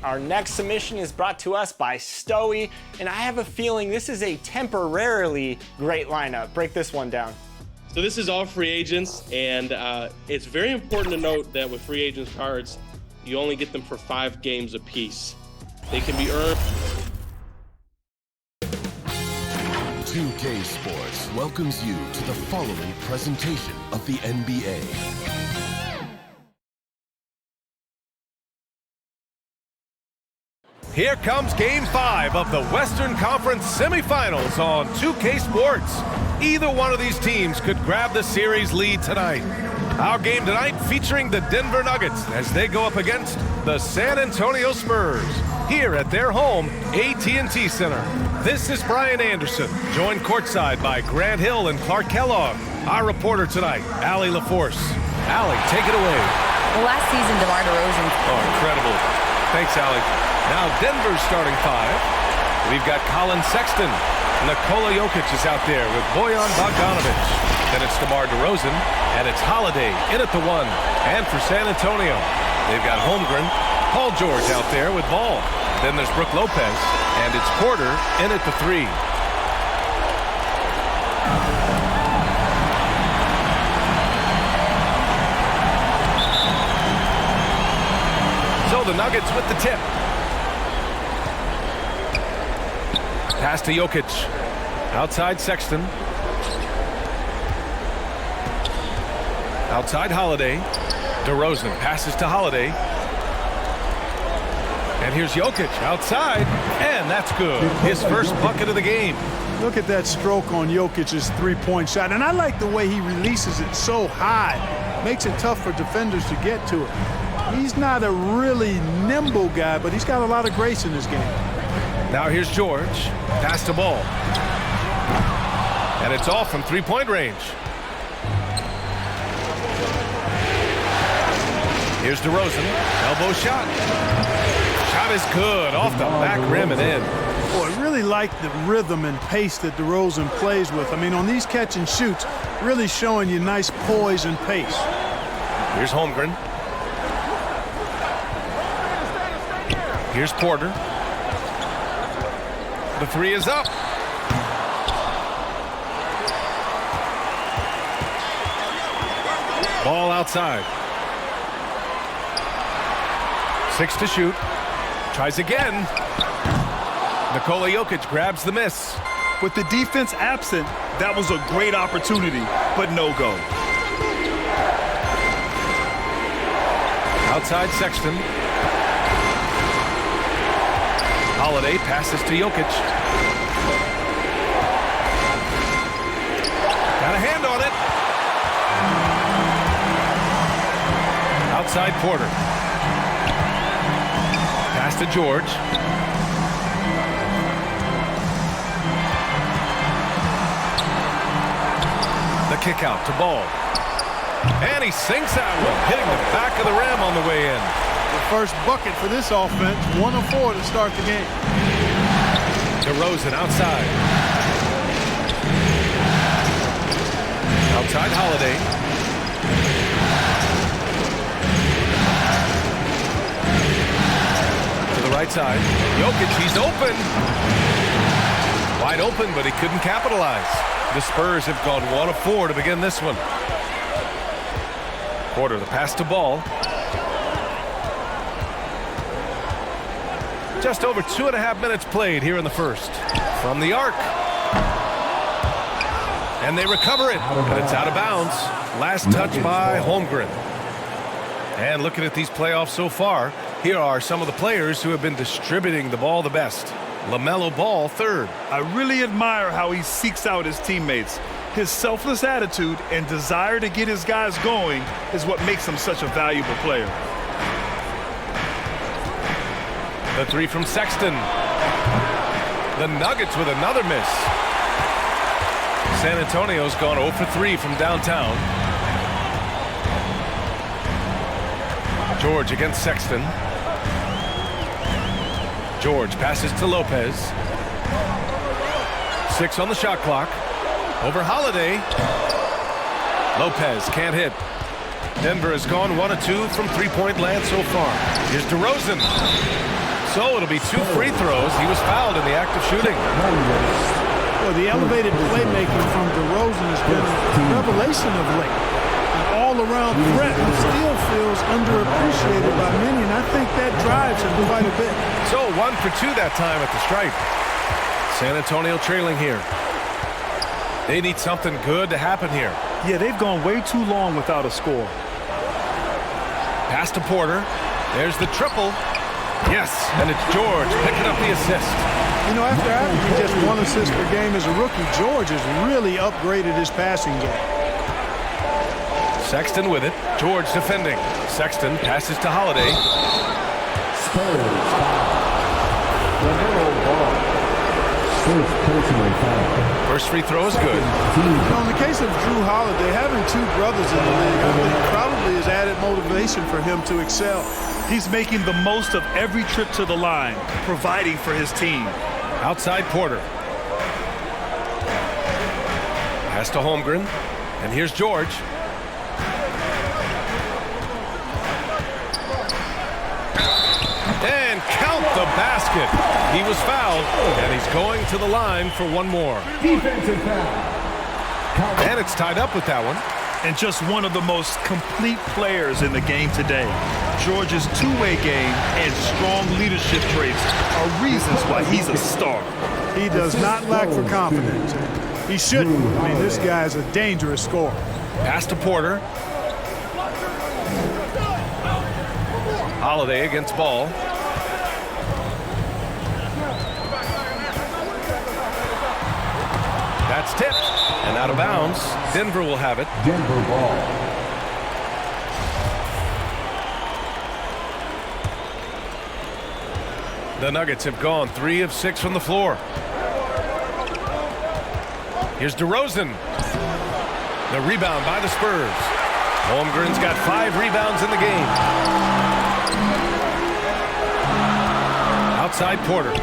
Our next submission is brought to us by Stoey, and I have a feeling this is a temporarily great lineup. Break this one down. So this is all free agents, and it's very important to note that with free agents cards, you only get them for 5 games apiece. They can be earned. 2K Sports welcomes you to the following presentation of the NBA. Here comes Game 5 of the Western Conference semifinals on 2K Sports. Either one of these teams could grab the series lead tonight. Our game tonight featuring the Denver Nuggets as they go up against the San Antonio Spurs here at their home AT&T Center. This is Brian Anderson, joined courtside by Grant Hill and Clark Kellogg. Our reporter tonight, Allie LaForce. Allie, take it away. Well, last season, DeMar DeRozan. Oh, incredible. Thanks, Allie. Now Denver's starting 5. We've got Colin Sexton. Nikola Jokic is out there with Bojan Bogdanovic. Then it's DeMar DeRozan, and it's Holiday in at the 1. And for San Antonio, they've got Holmgren, Paul George out there with Ball. Then there's Brook Lopez, and it's Porter in at the 3. So the Nuggets with the tip. Pass to Jokic. Outside Sexton. Outside Holiday. DeRozan passes to Holiday. And here's Jokic outside, and that's good. His first bucket of the game. Look at that stroke on Jokic's three-point shot. And I like the way he releases it so high. Makes it tough for defenders to get to it. He's not a really nimble guy, but he's got a lot of grace in his game. Now here's George. Pass to Ball. And it's off from three-point range. Here's DeRozan. Elbow shot. Shot is good. Off the back rim and in. Boy, I really like the rhythm and pace that DeRozan plays with. I mean, on these catch and shoots, really showing you nice poise and pace. Here's Holmgren. Here's Porter. The 3 is up. Ball outside. 6 to shoot. Tries again. Nikola Jokic grabs the miss. With the defense absent, that was a great opportunity, but no go. Outside Sexton. Holiday passes to Jokic. Got a hand on it. Outside Porter. Pass to George. The kick out to Ball. And he sinks that one, hitting the back of the rim on the way in. The first bucket for this offense, 1 of 4 to start the game. DeRozan outside. Outside Holiday. To the right side. Jokic, he's open. Wide open, but he couldn't capitalize. The Spurs have gone 1 of 4 to begin this one. Porter, the pass to Ball. Just over 2.5 minutes played here in the first. From the arc. And they recover it. But it's out of bounds. Last touch by Holmgren. And looking at these playoffs so far, here are some of the players who have been distributing the ball the best. LaMelo Ball, 3rd. I really admire how he seeks out his teammates. His selfless attitude and desire to get his guys going is what makes him such a valuable player. The 3 from Sexton. The Nuggets with another miss. San Antonio's gone 0 for 3 from downtown. George against Sexton. George passes to Lopez. 6 on the shot clock. Over Holiday. Lopez can't hit. Denver has gone 1 of 2 from three-point land so far. Here's DeRozan. So it'll be 2 free throws. He was fouled in the act of shooting. Well, the elevated playmaking from DeRozan has been a revelation of late. An all-around threat who still feels underappreciated by many, and I think that drives him quite a bit. So 1 for 2 that time at the stripe. San Antonio trailing here. They need something good to happen here. Yeah, they've gone way too long without a score. Pass to Porter. There's the triple. Yes, and it's George picking up the assist. You know, after averaging just 1 assist per game as a rookie, George has really upgraded his passing game. Sexton with it. George defending. Sexton passes to Holiday. First free throw is good. You know, in the case of Drew Holiday, having 2 brothers in the league, I think probably has added motivation for him to excel. He's making the most of every trip to the line, providing for his team. Outside Porter. Pass to Holmgren. And here's George. And count the basket. He was fouled, and he's going to the line for 1 more. Defensive foul. And it's tied up with that one. And just one of the most complete players in the game today. George's two-way game and strong leadership traits are reasons why he's a star. He does not lack for confidence. He shouldn't. I mean, this guy's a dangerous scorer. Pass to Porter. Holiday against Ball. That's tipped and out of bounds. Denver will have it. Denver ball. The Nuggets have gone 3 of 6 from the floor. Here's DeRozan. The rebound by the Spurs. Holmgren's got 5 rebounds in the game. Outside Porter.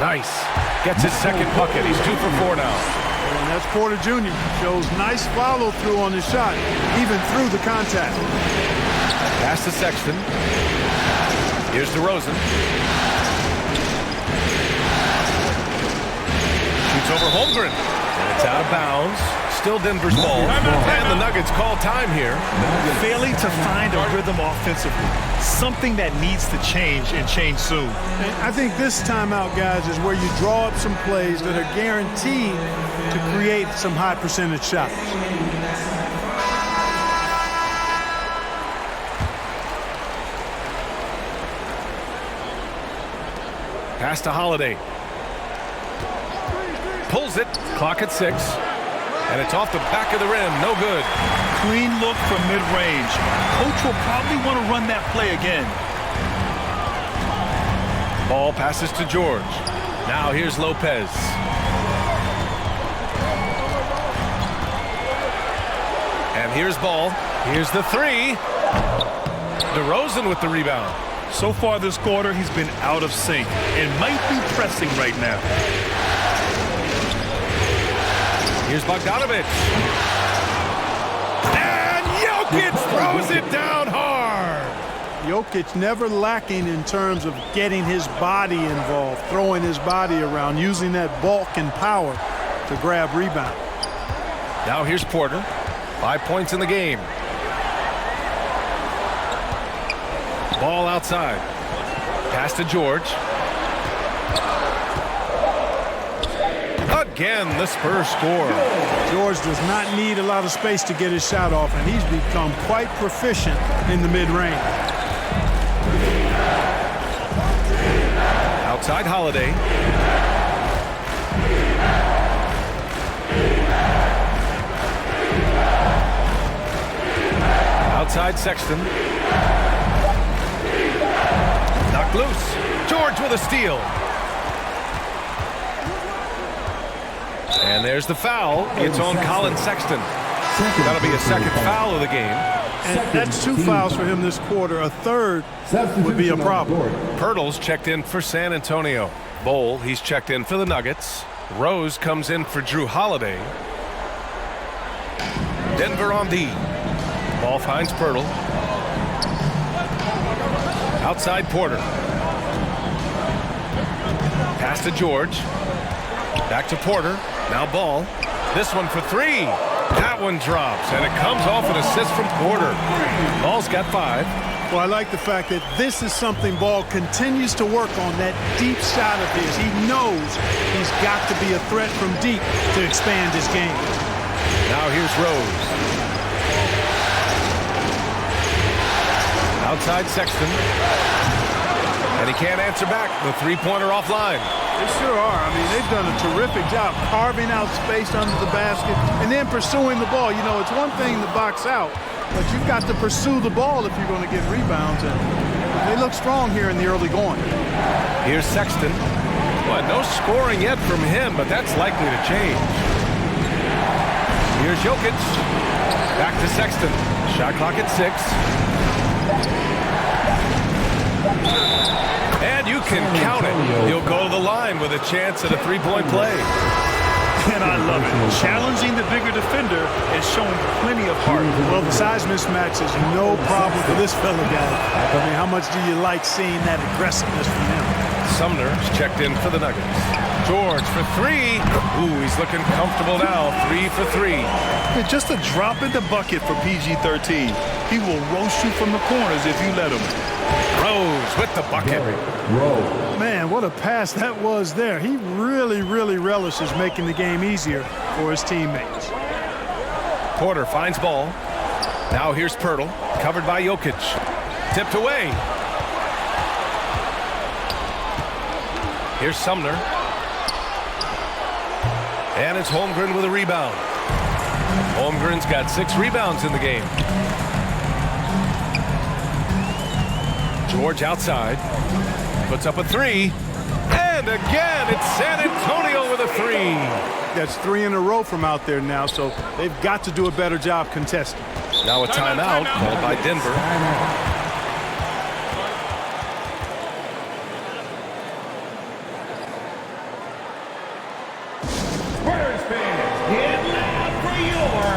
Nice. Gets his second bucket. He's 2 for 4 now. And that's Porter Jr. Shows nice follow-through on his shot, even through the contact. Pass to Sexton. Here's DeRozan. Shoots over Holmgren. And it's out of bounds. Still Denver's ball. And the Nuggets call time here. Failing to find a rhythm offensively. Something that needs to change and change soon. And I think this timeout, guys, is where you draw up some plays that are guaranteed to create some high percentage shots. Pass to Holiday. Pulls it. Clock at 6. And it's off the back of the rim. No good. Clean look from mid-range. Coach will probably want to run that play again. Ball passes to George. Now here's Lopez. And here's Ball. Here's the 3. DeRozan with the rebound. So far this quarter, he's been out of sync and might be pressing right now. Here's Bogdanović. And Jokic throws it down hard. Jokic never lacking in terms of getting his body involved, throwing his body around, using that bulk and power to grab rebound. Now here's Porter. 5 points in the game. Ball outside. Pass to George. Again, the Spurs score. George does not need a lot of space to get his shot off, and he's become quite proficient in the mid-range. Outside Holiday. Outside Sexton. Knocked loose. George with a steal. And there's the foul. It's on Colin Sexton. That'll be a second foul of the game. And that's 2 fouls for him this quarter. A third would be a problem. Pirtle's checked in for San Antonio. Bowl, he's checked in for the Nuggets. Rose comes in for Drew Holiday. Denver on D. Ball finds Pirtle. Outside Porter. Pass to George. Back to Porter. Now Ball. This one for three. That one drops, and it comes off an assist from Porter. Ball's got 5. Well, I like the fact that this is something Ball continues to work on, that deep shot of his. He knows he's got to be a threat from deep to expand his game. Now here's Rose. Outside Sexton. And he can't answer back. The three-pointer offline. They sure are. I mean, they've done a terrific job carving out space under the basket and then pursuing the ball. You know, it's one thing to box out, but you've got to pursue the ball if you're going to get rebounds. And they look strong here in the early going. Here's Sexton. Well, no scoring yet from him, but that's likely to change. Here's Jokic. Back to Sexton. Shot clock at 6. And you can count it. He'll go to the line with a chance at a three-point play. And I love it. Challenging the bigger defender and showing plenty of heart. Well, the size mismatch is no problem for this fella guy. I mean, how much do you like seeing that aggressiveness from him? Sumner's checked in for the Nuggets. George for 3. Ooh, he's looking comfortable now. 3 for 3. And just a drop in the bucket for PG-13. He will roast you from the corners if you let him. Rose with the bucket. Man, what a pass that was there. He really, really relishes making the game easier for his teammates. Porter finds Ball. Now here's Pirtle, covered by Jokic. Tipped away. Here's Sumner. And it's Holmgren with a rebound. Holmgren's got 6 rebounds in the game. George outside. Puts up a 3. And again, it's San Antonio with a 3. That's 3 in a row from out there now, so they've got to do a better job contesting. Now a timeout called by Denver. Spurs fans, get loud for your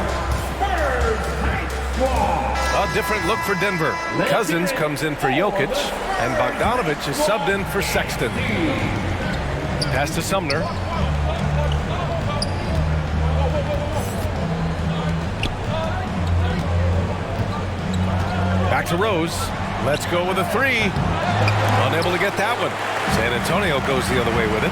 Spurs Night Squad. A different look for Denver. Cousins comes in for Jokic, and Bogdanovich is subbed in for Sexton. Pass to Sumner. Back to Rose. Let's go with a 3. Unable to get that one. San Antonio goes the other way with it.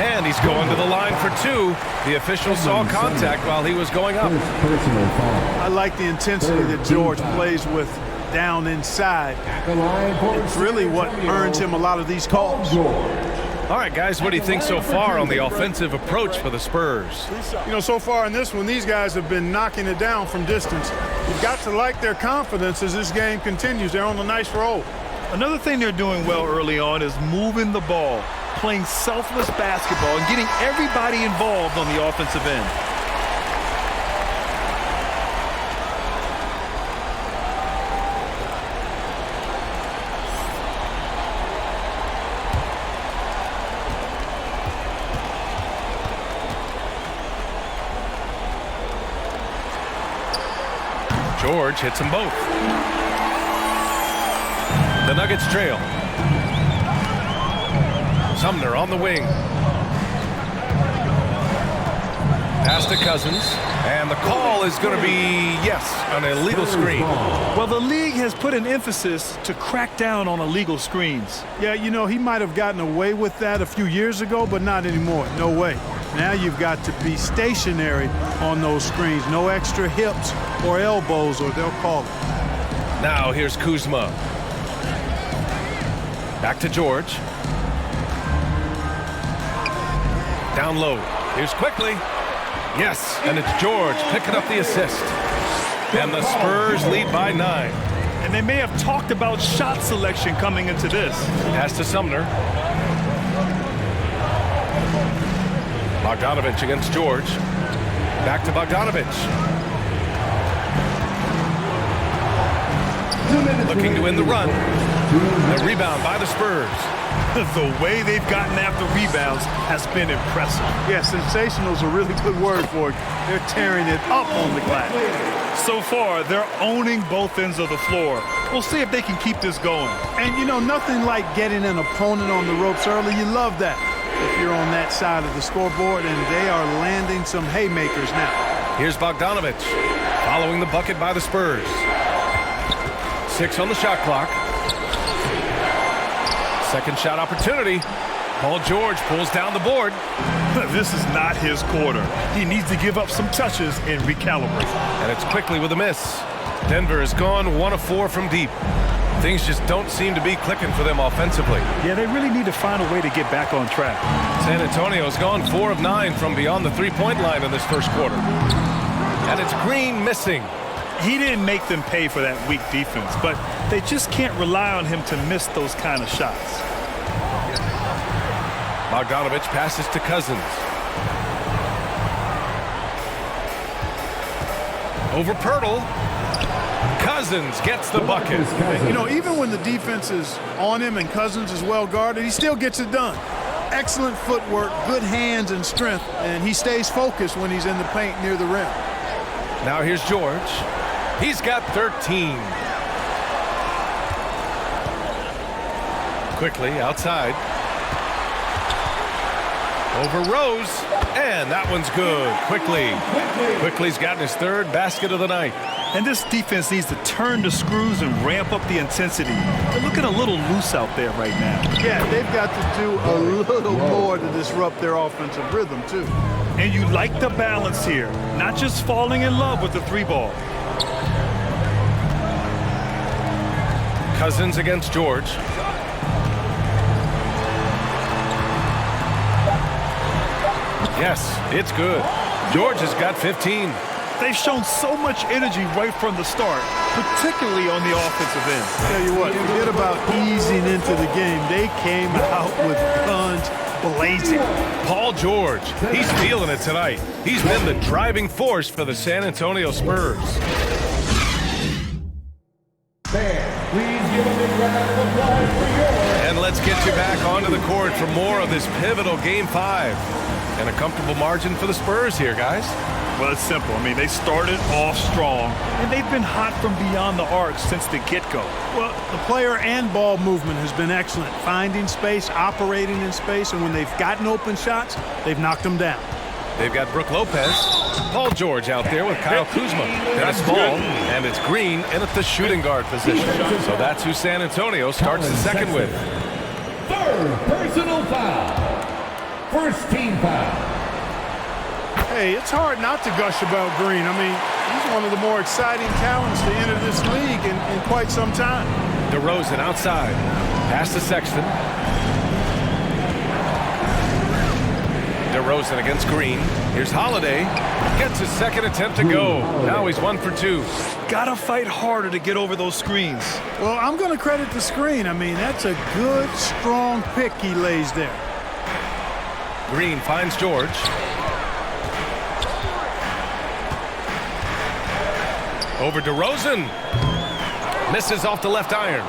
And he's going to the line for 2. The official saw contact while he was going up. I like the intensity that George plays with down inside. It's really what earns him a lot of these calls. All right, guys, what do you think so far on the offensive approach for the Spurs? You know, so far in this one, these guys have been knocking it down from distance. You've got to like their confidence as this game continues. They're on a nice roll. Another thing they're doing well early on is moving the ball, playing selfless basketball, and getting everybody involved on the offensive end. George hits them both. The Nuggets trail. Sumner on the wing. Pass to Cousins. And the call is going to be, yes, an illegal screen. Well, the league has put an emphasis to crack down on illegal screens. Yeah, you know, he might have gotten away with that a few years ago, but not anymore. No way. Now you've got to be stationary on those screens. No extra hips or elbows, or they'll call it. Now here's Kuzma. Back to George. Down low. Here's quickly. Yes, and it's George picking up the assist. And the Spurs lead by 9. And they may have talked about shot selection coming into this. Pass to Sumner. Bogdanovich against George. Back to Bogdanovich. Looking to win the run. The rebound by the Spurs. The way they've gotten after rebounds has been impressive. Yeah, sensational is a really good word for it. They're tearing it up on the glass. So far, they're owning both ends of the floor. We'll see if they can keep this going. And, you know, nothing like getting an opponent on the ropes early. You love that if you're on that side of the scoreboard, and they are landing some haymakers now. Here's Bogdanovich following the bucket by the Spurs. 6 on the shot clock. Second shot opportunity. Paul George pulls down the board. This is not his quarter. He needs to give up some touches and recalibrate. And it's quickly with a miss. Denver has gone 1 of 4 from deep. Things just don't seem to be clicking for them offensively. Yeah, they really need to find a way to get back on track. San Antonio's gone 4 of 9 from beyond the three-point line in this first quarter. And it's Green missing. He didn't make them pay for that weak defense, but they just can't rely on him to miss those kind of shots. Bogdanovich passes to Cousins. Over Pirtle. Cousins gets the bucket. You know, even when the defense is on him and Cousins is well guarded, he still gets it done. Excellent footwork, good hands and strength, and he stays focused when he's in the paint near the rim. Now here's George. He's got 13. Quickly outside. Over Rose, and that one's good. Quickly's gotten his third basket of the night. And this defense needs to turn the screws and ramp up the intensity. They're looking a little loose out there right now. Yeah, they've got to do a little more to disrupt their offensive rhythm, too. And you like the balance here, not just falling in love with the 3-ball. Cousins against George. Yes, it's good. George has got 15. They've shown so much energy right from the start, particularly on the offensive end. Tell you what, forget about easing into the game. They came out with guns blazing. Paul George, he's feeling it tonight. He's been the driving force for the San Antonio Spurs. Please give a big round of applause for yours. And let's get you back onto the court for more of this pivotal Game 5. And a comfortable margin for the Spurs here, guys. Well, it's simple. I mean, they started off strong, and they've been hot from beyond the arc since the get-go. Well, the player and ball movement has been excellent. Finding space, operating in space, and when they've gotten open shots, they've knocked them down. They've got Brook Lopez, Paul George out there with Kyle Kuzma. Dennis Ball, and it's Green in at the shooting guard position. So that's who San Antonio starts the second with. Third personal foul. First team foul. Hey, it's hard not to gush about Green. I mean, he's one of the more exciting talents to enter this league in quite some time. DeRozan outside. Pass to Sexton. DeRozan against Green. Here's Holiday. Gets his second attempt to go. Now he's 1 for 2. Gotta fight harder to get over those screens. Well, I'm going to credit the screen. I mean, that's a good, strong pick he lays there. Green finds George. Over DeRozan. Misses off the left iron.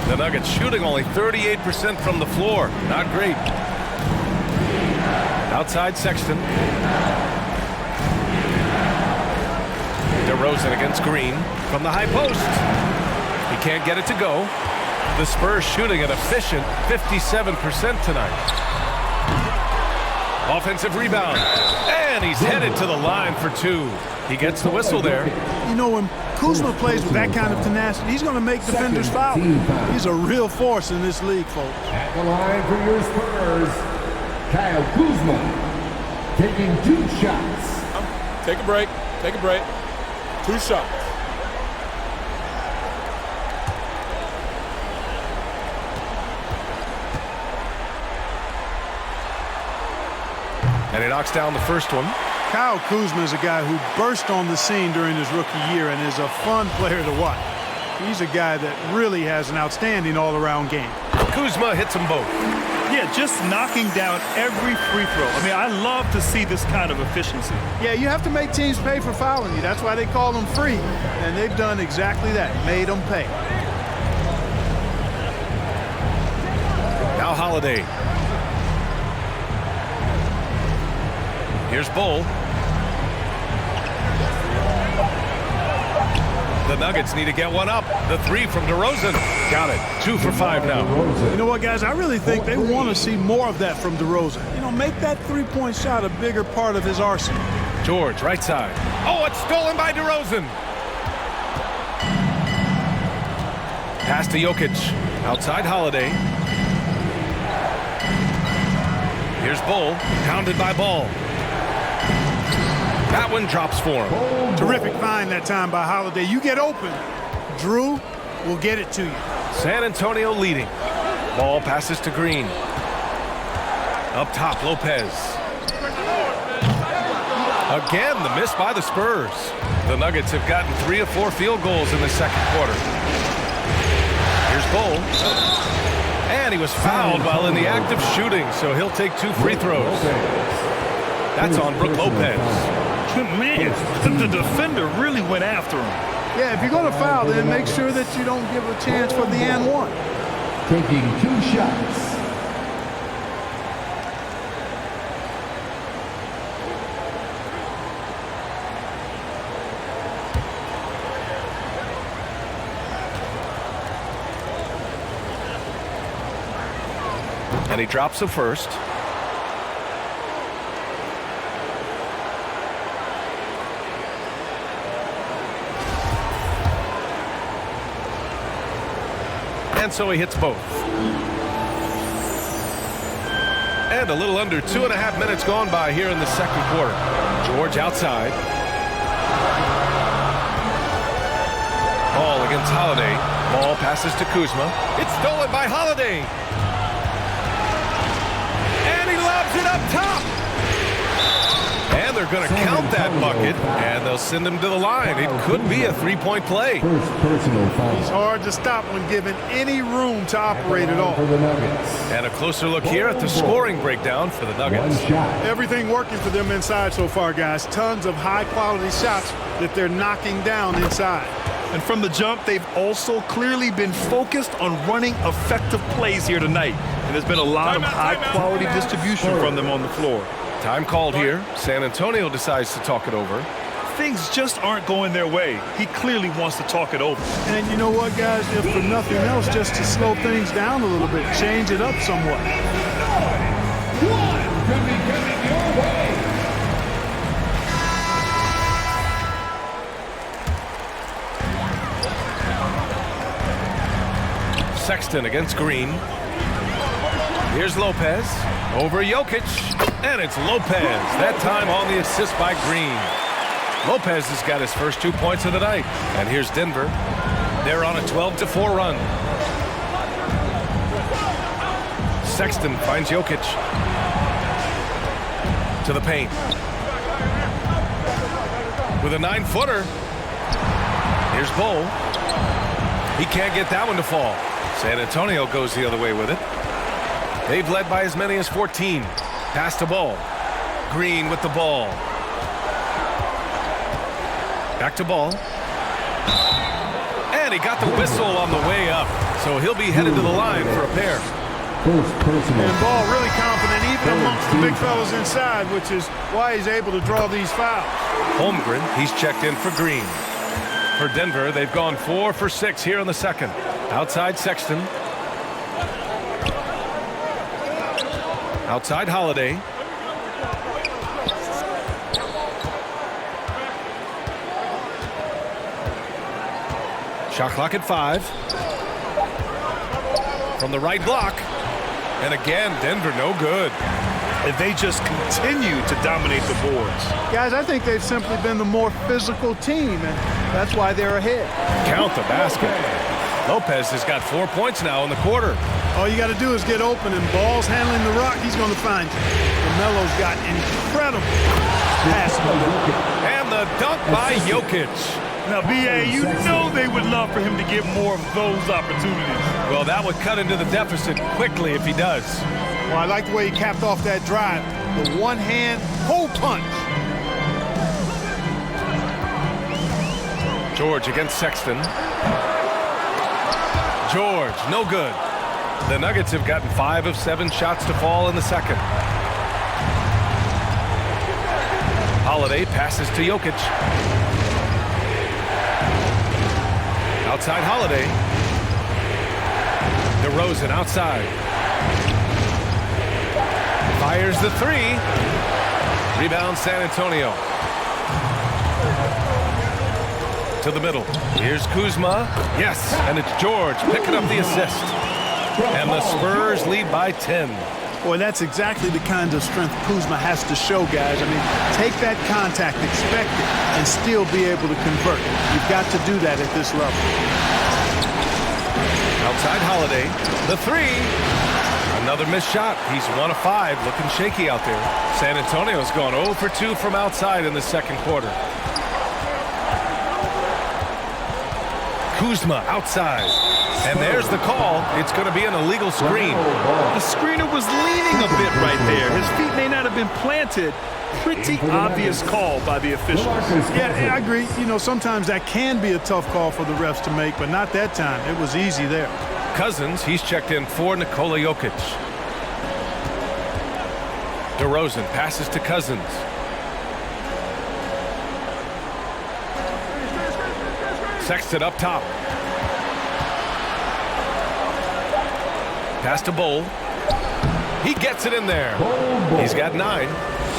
The Nuggets shooting only 38% from the floor. Not great. Outside Sexton. DeRozan against Green from the high post. He can't get it to go. The Spurs shooting an efficient 57% tonight. Offensive rebound. And he's headed to the line for 2. He gets the whistle there. You know, when Kuzma plays with that kind of tenacity, he's going to make defenders foul. He's a real force in this league, folks. At the line for your Spurs, Kyle Kuzma taking 2 shots. Take a break. Take a break. 2 shots. And he knocks down the first one. Kyle Kuzma is a guy who burst on the scene during his rookie year and is a fun player to watch. He's a guy that really has an outstanding all-around game. Kuzma hits them both. Yeah, just knocking down every free throw. I mean, I love to see this kind of efficiency. Yeah, you have to make teams pay for fouling you. That's why they call them free. And they've done exactly that, made them pay. Now Holiday. Here's Bull. The Nuggets need to get one up. The three from DeRozan. Got it. 2 for 5 now. You know what, guys? I really think they want to see more of that from DeRozan. You know, make that three-point shot a bigger part of his arsenal. George, right side. Oh, it's stolen by DeRozan. Pass to Jokic. Outside Holiday. Here's Bull. Pounded by Ball. That one drops for him. Terrific find that time by Holiday. You get open, Drew will get it to you. San Antonio leading. Ball passes to Green. Up top, Lopez. Again, the miss by the Spurs. The Nuggets have gotten 3 of 4 field goals in the second quarter. Here's Bull. And he was fouled while in the act of shooting, so he'll take 2 free throws. That's on Brook Lopez. Man, the defender really went after him. Yeah, if you're going to foul, then make sure that you don't give a chance for the and one. Taking 2 shots. And he drops the first. And so he hits both. And a little under 2.5 minutes gone by here in the second quarter. George outside. Ball against Holiday. Ball passes to Kuzma. It's stolen by Holiday. And he lobs it up top. And they're going to count that bucket, and they'll send him to the line. It could be a 3-point play. First personal foul. It's hard to stop when given any room to operate at all. For the Nuggets. And a closer look here at the scoring breakdown for the Nuggets. 1 shot. Everything working for them inside so far, guys. Tons of high-quality shots that they're knocking down inside. And from the jump, they've also clearly been focused on running effective plays here tonight. And there's been a lot of high-quality distribution from them on the floor. Time called here. San Antonio decides to talk it over. Things just aren't going their way. He clearly wants to talk it over. And you know what, guys? If for nothing else, just to slow things down a little bit, change it up somewhat. One could be coming your way. Sexton against Green. Here's Lopez. Over Jokic. And it's Lopez. That time on the assist by Green. Lopez has got his first 2 points of the night. And here's Denver. They're on a 12-4 run. Sexton finds Jokic. To the paint. With a 9-footer. Here's Bull. He can't get that one to fall. San Antonio goes the other way with it. They've led by as many as 14. Pass to Ball. Green with the ball. Back to Ball. And he got the whistle on the way up. So he'll be headed to the line for a pair. First personal. And Ball really confident even amongst the big fellas inside, which is why he's able to draw these fouls. Holmgren, he's checked in for Green. For Denver, they've gone 4 for 6 here in the second. Outside Sexton. Outside Holiday. Shot clock at 5. From the right block. And again, Denver no good. And they just continue to dominate the boards. Guys, I think they've simply been the more physical team, and that's why they're ahead. Count the basket. Lopez has got 4 points now in the quarter. All you got to do is get open, and Ball's handling the rock. He's going to find you. LaMelo's got incredible passing. And the dunk by Jokic. Now, B.A., you know they would love for him to get more of those opportunities. Well, that would cut into the deficit quickly if he does. Well, I like the way he capped off that drive. The one-hand hole punch. George against Sexton. George, no good. The Nuggets have gotten 5 of 7 shots to fall in the second. Holiday passes to Jokic. Outside Holiday. DeRozan outside. Fires the 3. Rebound San Antonio. To the middle. Here's Kuzma. Yes, and it's George picking up the assist. And the Spurs lead by 10. Boy, that's exactly the kind of strength Kuzma has to show, guys. I mean, take that contact, expect it, and still be able to convert. You've got to do that at this level. Outside Holiday. The 3. Another missed shot. He's 1 of 5, looking shaky out there. San Antonio's gone 0 for 2 from outside in the second quarter. Kuzma outside. And there's the call. It's going to be an illegal screen. The screener was leaning a bit right there. His feet may not have been planted. Pretty obvious call by the officials. Yeah, I agree. You know, sometimes that can be a tough call for the refs to make, but not that time. It was easy there. Cousins, he's checked in for Nikola Jokic. DeRozan passes to Cousins. Sexton up top. Pass to Bowl. He gets it in there. He's got 9.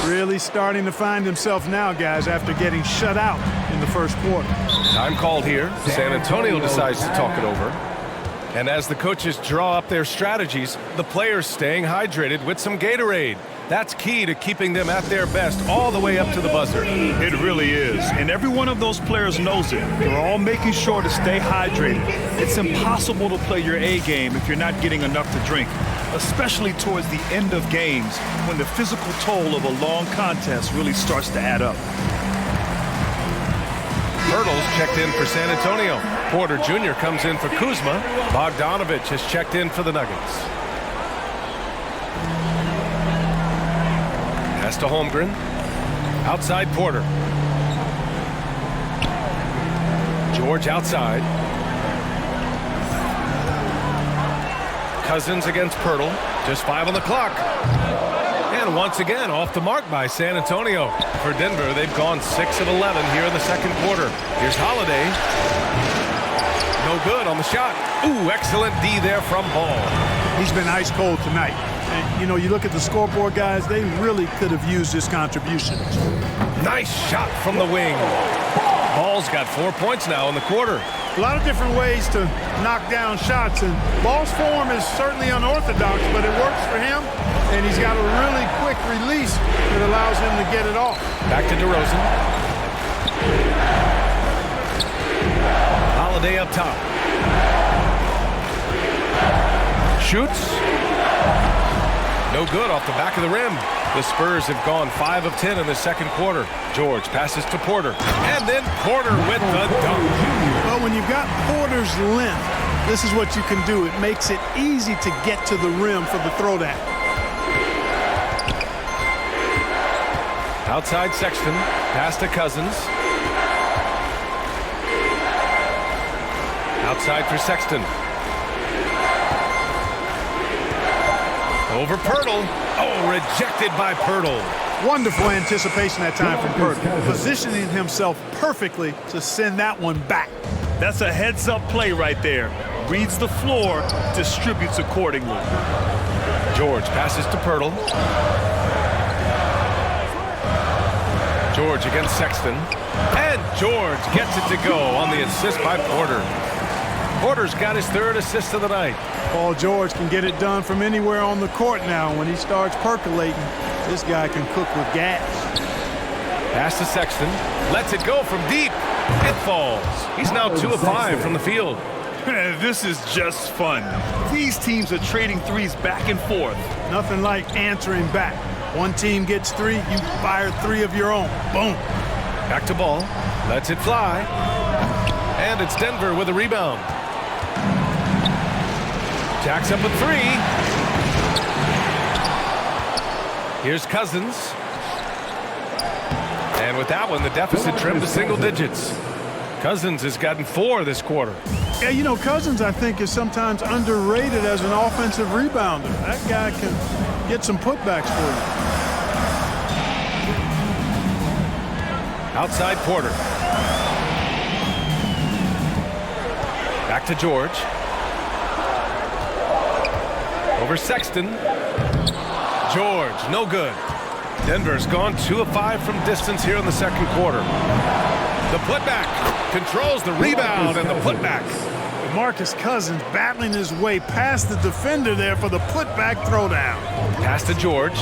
Really starting to find himself now, guys, after getting shut out in the first quarter. Time called here. San Antonio decides to talk it over. And as the coaches draw up their strategies, the players staying hydrated with some Gatorade. That's key to keeping them at their best all the way up to the buzzer. It really is. And every one of those players knows it. They're all making sure to stay hydrated. It's impossible to play your A game if you're not getting enough to drink, especially towards the end of games when the physical toll of a long contest really starts to add up. Hurdles checked in for San Antonio. Porter Jr. comes in for Kuzma. Bogdanovich has checked in for the Nuggets. Pass to Holmgren. Outside Porter. George outside. Cousins against Pirtle. Just 5 on the clock. And once again off the mark by San Antonio. For Denver, they've gone 6 of 11 here in the second quarter. Here's Holiday. No good on the shot. Ooh, excellent D there from Ball. He's been ice cold tonight. And, you know, you look at the scoreboard, guys, they really could have used this contribution. Nice shot from the wing. Ball's got 4 points now in the quarter. A lot of different ways to knock down shots, and Ball's form is certainly unorthodox, but it works for him, and he's got a really quick release that allows him to get it off. Back to DeRozan. Holiday up top. Shoots. No good off the back of the rim. The Spurs have gone 5 of 10 in the second quarter. George passes to Porter. And then Porter with the dunk. Well, when you've got Porter's length, this is what you can do. It makes it easy to get to the rim for the throwdown. Outside Sexton. Pass to Cousins. Outside for Sexton. Over Pirtle. Oh, rejected by Pirtle. Wonderful anticipation that time from Pirtle. Positioning himself perfectly to send that one back. That's a heads-up play right there. Reads the floor, distributes accordingly. George passes to Pirtle. George against Sexton. And George gets it to go on the assist by Porter. Porter's got his 3rd assist of the night. Paul George can get it done from anywhere on the court now. When he starts percolating, this guy can cook with gas. Pass to Sexton. Lets it go from deep. It falls. He's now 2 of 5 from the field. This is just fun. These teams are trading threes back and forth. Nothing like answering back. One team gets 3, you fire 3 of your own. Boom. Back to Ball. Lets it fly. And it's Denver with a rebound. Jacks up a 3. Here's Cousins. And with that one, the deficit trimmed to single digits. Cousins has gotten 4 this quarter. Yeah, you know, Cousins, I think, is sometimes underrated as an offensive rebounder. That guy can get some putbacks for you. Outside Porter. Back to George. Over Sexton. George, no good. Denver's gone 2 of 5 from distance here in the second quarter. The putback controls the rebound and the putback. Marcus Cousins battling his way past the defender there for the putback throwdown. Pass to George.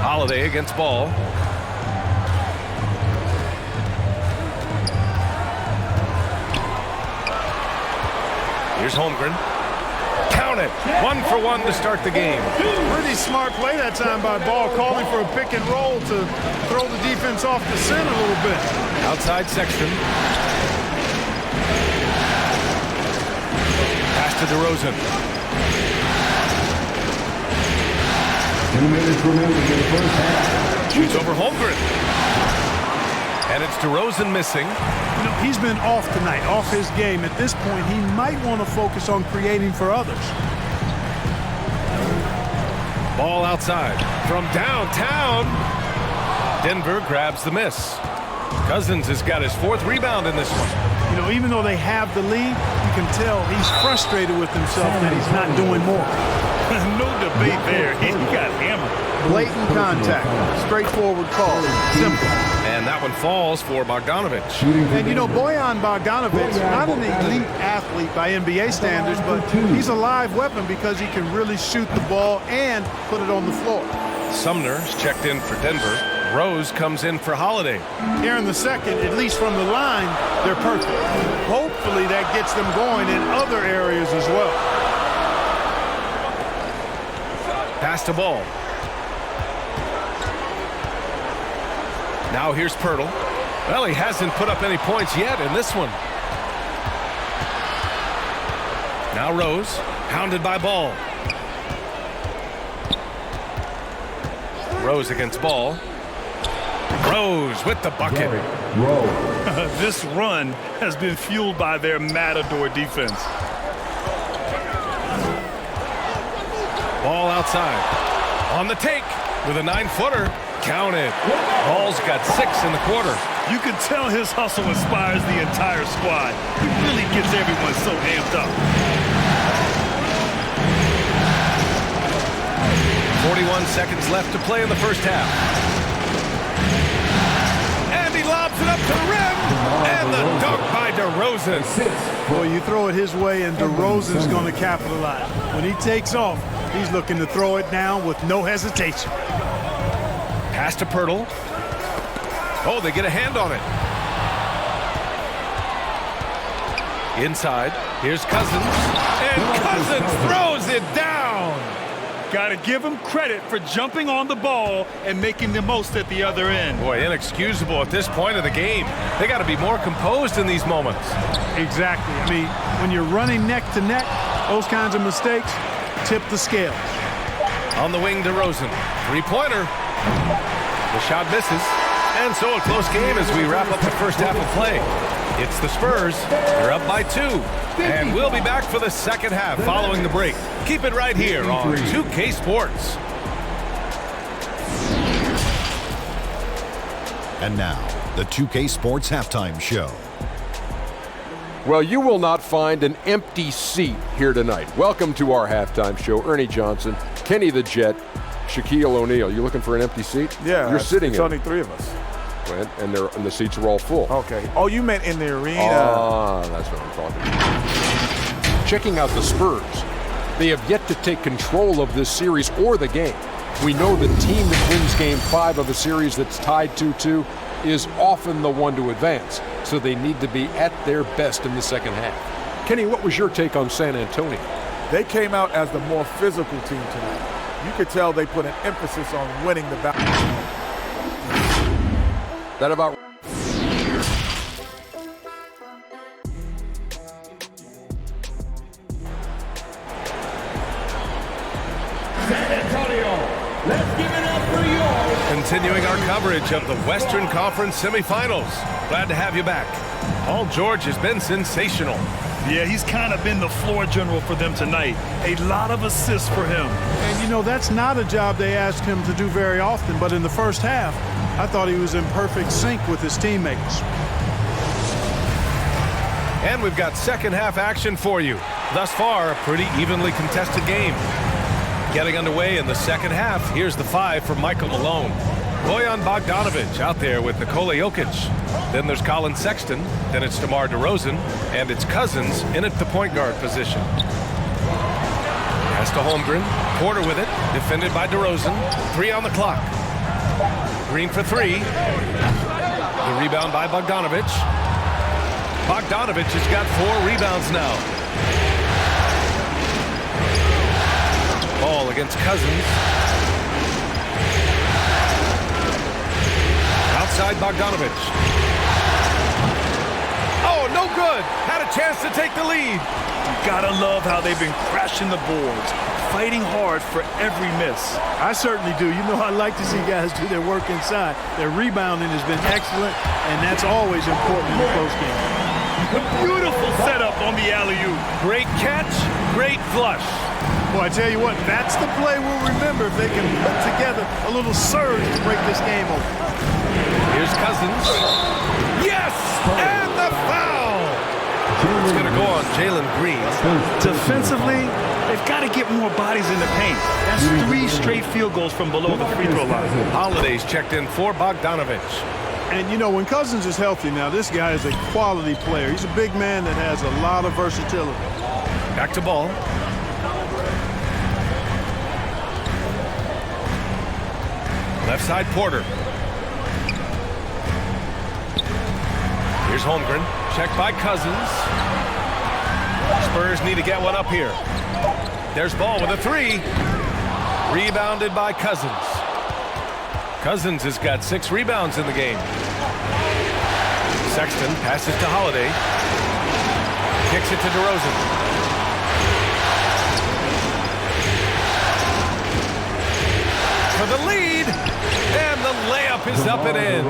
Holiday against Ball. Here's Holmgren. Count it. 1 for 1 to start the game. Pretty smart play that time by Ball, calling for a pick and roll to throw the defense off the scent a little bit. Outside Sexton. Pass to DeRozan. 2 minutes remaining in the first half. Shoots over Holmgren. And it's DeRozan missing. You know, he's been off tonight, off his game. At this point, he might want to focus on creating for others. Ball outside. From downtown. Denver grabs the miss. Cousins has got his 4th rebound in this one. You know, even though they have the lead, you can tell he's frustrated with himself that he's not doing more. No debate there. He got hammered. Blatant contact. Straightforward call. Simple. And that one falls for Bogdanovic. And, you know, Bojan Bogdanovic, not an elite athlete by NBA standards, but he's a live weapon because he can really shoot the ball and put it on the floor. Sumner's checked in for Denver. Rose comes in for Holiday. Here in the second, at least from the line, they're perfect. Hopefully that gets them going in other areas as well. Pass to Ball. Now here's Pirtle. Well, he hasn't put up any points yet in this one. Now Rose, hounded by Ball. Rose against Ball. Rose with the bucket. This run has been fueled by their Matador defense. Ball outside. On the take with a 9-footer. Count it. Ball's got 6 in the quarter. You can tell his hustle inspires the entire squad. He really gets everyone so amped up. 41 seconds left to play in the first half. And he lobs it up to the rim. And the dunk by DeRozan. Boy, you throw it his way and DeRozan's going to capitalize. When he takes off, he's looking to throw it down with no hesitation. Pass to Pirtle. Oh, they get a hand on it. Inside. Here's Cousins. And Cousins throws it down. Got to give him credit for jumping on the ball and making the most at the other end. Boy, inexcusable at this point of the game. They got to be more composed in these moments. Exactly. I mean, when you're running neck to neck, those kinds of mistakes tip the scales. On the wing, DeRozan. 3-pointer. The shot misses. And so a close game as we wrap up the first half of play. It's the Spurs. They're up by 2. And we'll be back for the second half following the break. Keep it right here on 2K Sports. And now, the 2K Sports Halftime Show. Well, you will not find an empty seat here tonight. Welcome to our halftime show. Ernie Johnson, Kenny the Jet, Shaquille O'Neal. You looking for an empty seat? Yeah, you're sitting it's in. only 3 of us. And the seats are all full. Okay. Oh, you meant in the arena. That's what I'm talking about. Checking out the Spurs. They have yet to take control of this series or the game. We know the team that wins Game 5 of a series that's tied 2-2 is often the one to advance. So they need to be at their best in the second half. Kenny, what was your take on San Antonio? They came out as the more physical team tonight. You could tell they put an emphasis on winning the battle. That about Continuing our coverage of the Western Conference semifinals. Glad to have you back. Paul George has been sensational. Yeah, he's kind of been the floor general for them tonight. A lot of assists for him. And, you know, that's not a job they asked him to do very often, but in the first half, I thought he was in perfect sync with his teammates. And we've got second half action for you. Thus far, a pretty evenly contested game. Getting underway in the second half, here's the 5 for Michael Malone. Bojan Bogdanovic out there with Nikola Jokic. Then there's Colin Sexton. Then it's DeMar DeRozan. And it's Cousins in at the point guard position. Pass to Holmgren. Porter with it. Defended by DeRozan. 3 on the clock. Green for 3. The rebound by Bogdanovic. Bogdanovic has got 4 rebounds now. Ball against Cousins. Outside Bogdanovic. Oh, no good. Had a chance to take the lead. You gotta love how they've been crashing the boards, fighting hard for every miss. I certainly do. You know, I like to see guys do their work inside. Their rebounding has been excellent, and that's always important in a close game. A beautiful setup on the alley-oop. Great catch, great flush. Boy, I tell you what, that's the play we'll remember if they can put together a little surge to break this game open. Here's Cousins. Yes! And the foul! It's going to go on Jalen Green. Defensively, they've got to get more bodies in the paint. That's 3 straight field goals from below the free throw line. Holiday's checked in for Bogdanovic. And, you know, when Cousins is healthy now, this guy is a quality player. He's a big man that has a lot of versatility. Back to ball. Left side, Porter. Here's Holmgren. Checked by Cousins. Spurs need to get one up here. There's Ball with a 3. Rebounded by Cousins. Cousins has got 6 rebounds in the game. Sexton passes to Holiday. Kicks it to DeRozan. For the lead. And the layup is up and in.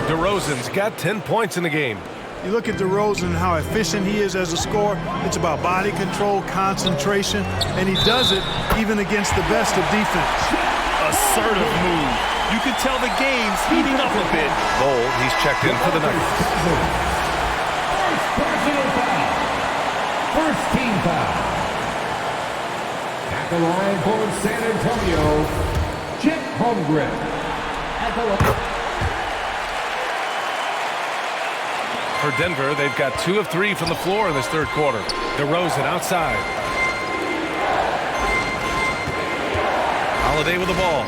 DeRozan's got 10 points in the game. You look at DeRozan and how efficient he is as a scorer. It's about body control, concentration, and he does it even against the best of defense. Assertive move. You can tell the game's heating up a bit. Bold, he's checked in for the Nuggets. First personal foul. First team foul. At the line for San Antonio, Chet Holmgren. At the line. For Denver, they've got 2 of 3 from the floor in this third quarter. DeRozan outside. Holiday with the ball.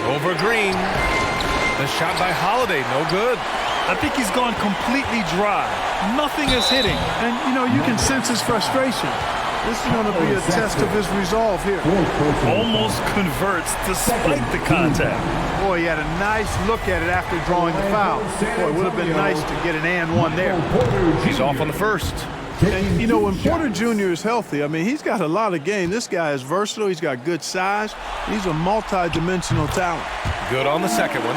Over Green. The shot by Holiday, no good. I think he's gone completely dry. Nothing is hitting. And, you know, you can sense his frustration. This is going to be a test of his resolve here. Almost converts despite the contact. Boy, he had a nice look at it after drawing the foul. Boy, it would have been nice to get an and one there. He's off on the first. And, you know, when Porter Jr. is healthy, I mean, he's got a lot of game. This guy is versatile. He's got good size. He's a multi-dimensional talent. Good on the second one.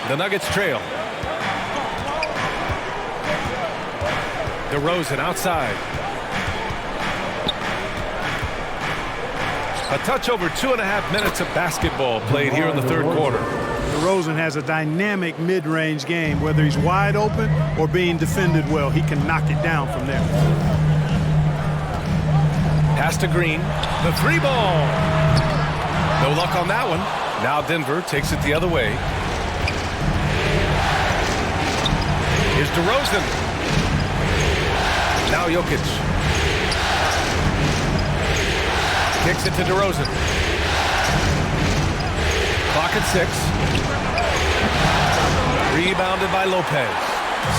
The Nuggets trail. DeRozan outside. A touch over 2.5 minutes of basketball played here in the third quarter. DeRozan has a dynamic mid-range game. Whether he's wide open or being defended well, he can knock it down from there. Pass to Green. The 3 ball. No luck on that one. Now Denver takes it the other way. Here's DeRozan. Now Jokic. Kicks it to DeRozan. Clock at 6. Rebounded by Lopez.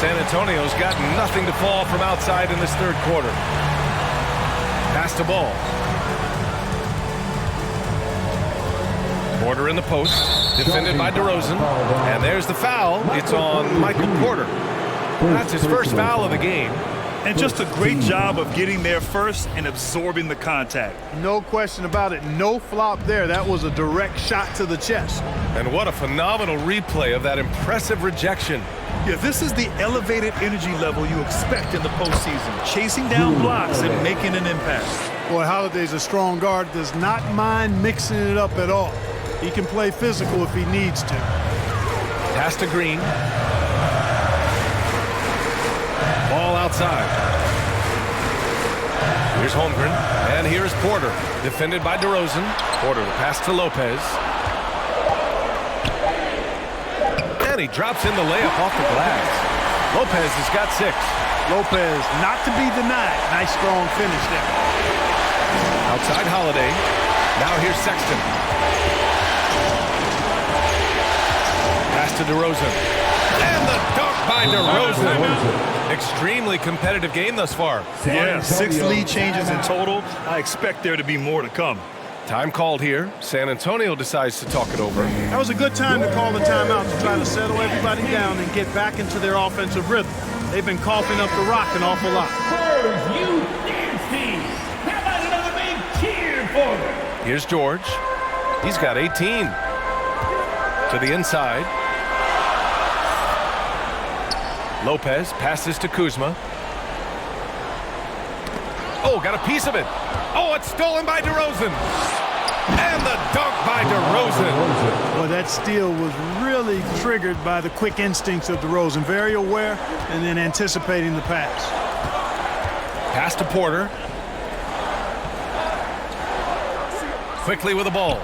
San Antonio's got nothing to fall from outside in this third quarter. Pass to Ball. Porter in the post. Defended by DeRozan. And there's the foul. It's on Michael Porter. That's his first foul of the game. And just a great job of getting there first and absorbing the contact. No question about it. No flop there. That was a direct shot to the chest. And what a phenomenal replay of that impressive rejection. Yeah, this is the elevated energy level you expect in the postseason. Chasing down blocks and making an impact. Boy, Holiday's a strong guard. Does not mind mixing it up at all. He can play physical if he needs to. Pass to Green. Ball outside. Here's Holmgren, and here's Porter. Defended by DeRozan. Porter, the pass to Lopez. And he drops in the layup off the glass. Lopez has got 6. Lopez not to be denied. Nice strong finish there. Outside Holiday. Now here's Sexton. Pass to DeRozan. And the dunk by DeRozan. Extremely competitive game thus far. Yeah, 6 lead changes in total. I expect there to be more to come. Time called here. San Antonio decides to talk it over. That was a good time to call the timeout to try to settle everybody down and get back into their offensive rhythm. They've been coughing up the rock an awful lot. You nasty! How about another big cheer for them? Here's George. He's got 18. To the inside. Lopez passes to Kuzma. Oh, got a piece of it. Oh, it's stolen by DeRozan. And the dunk by DeRozan. Well, that steal was really triggered by the quick instincts of DeRozan. Very aware and then anticipating the pass. Pass to Porter. Quickly with the ball.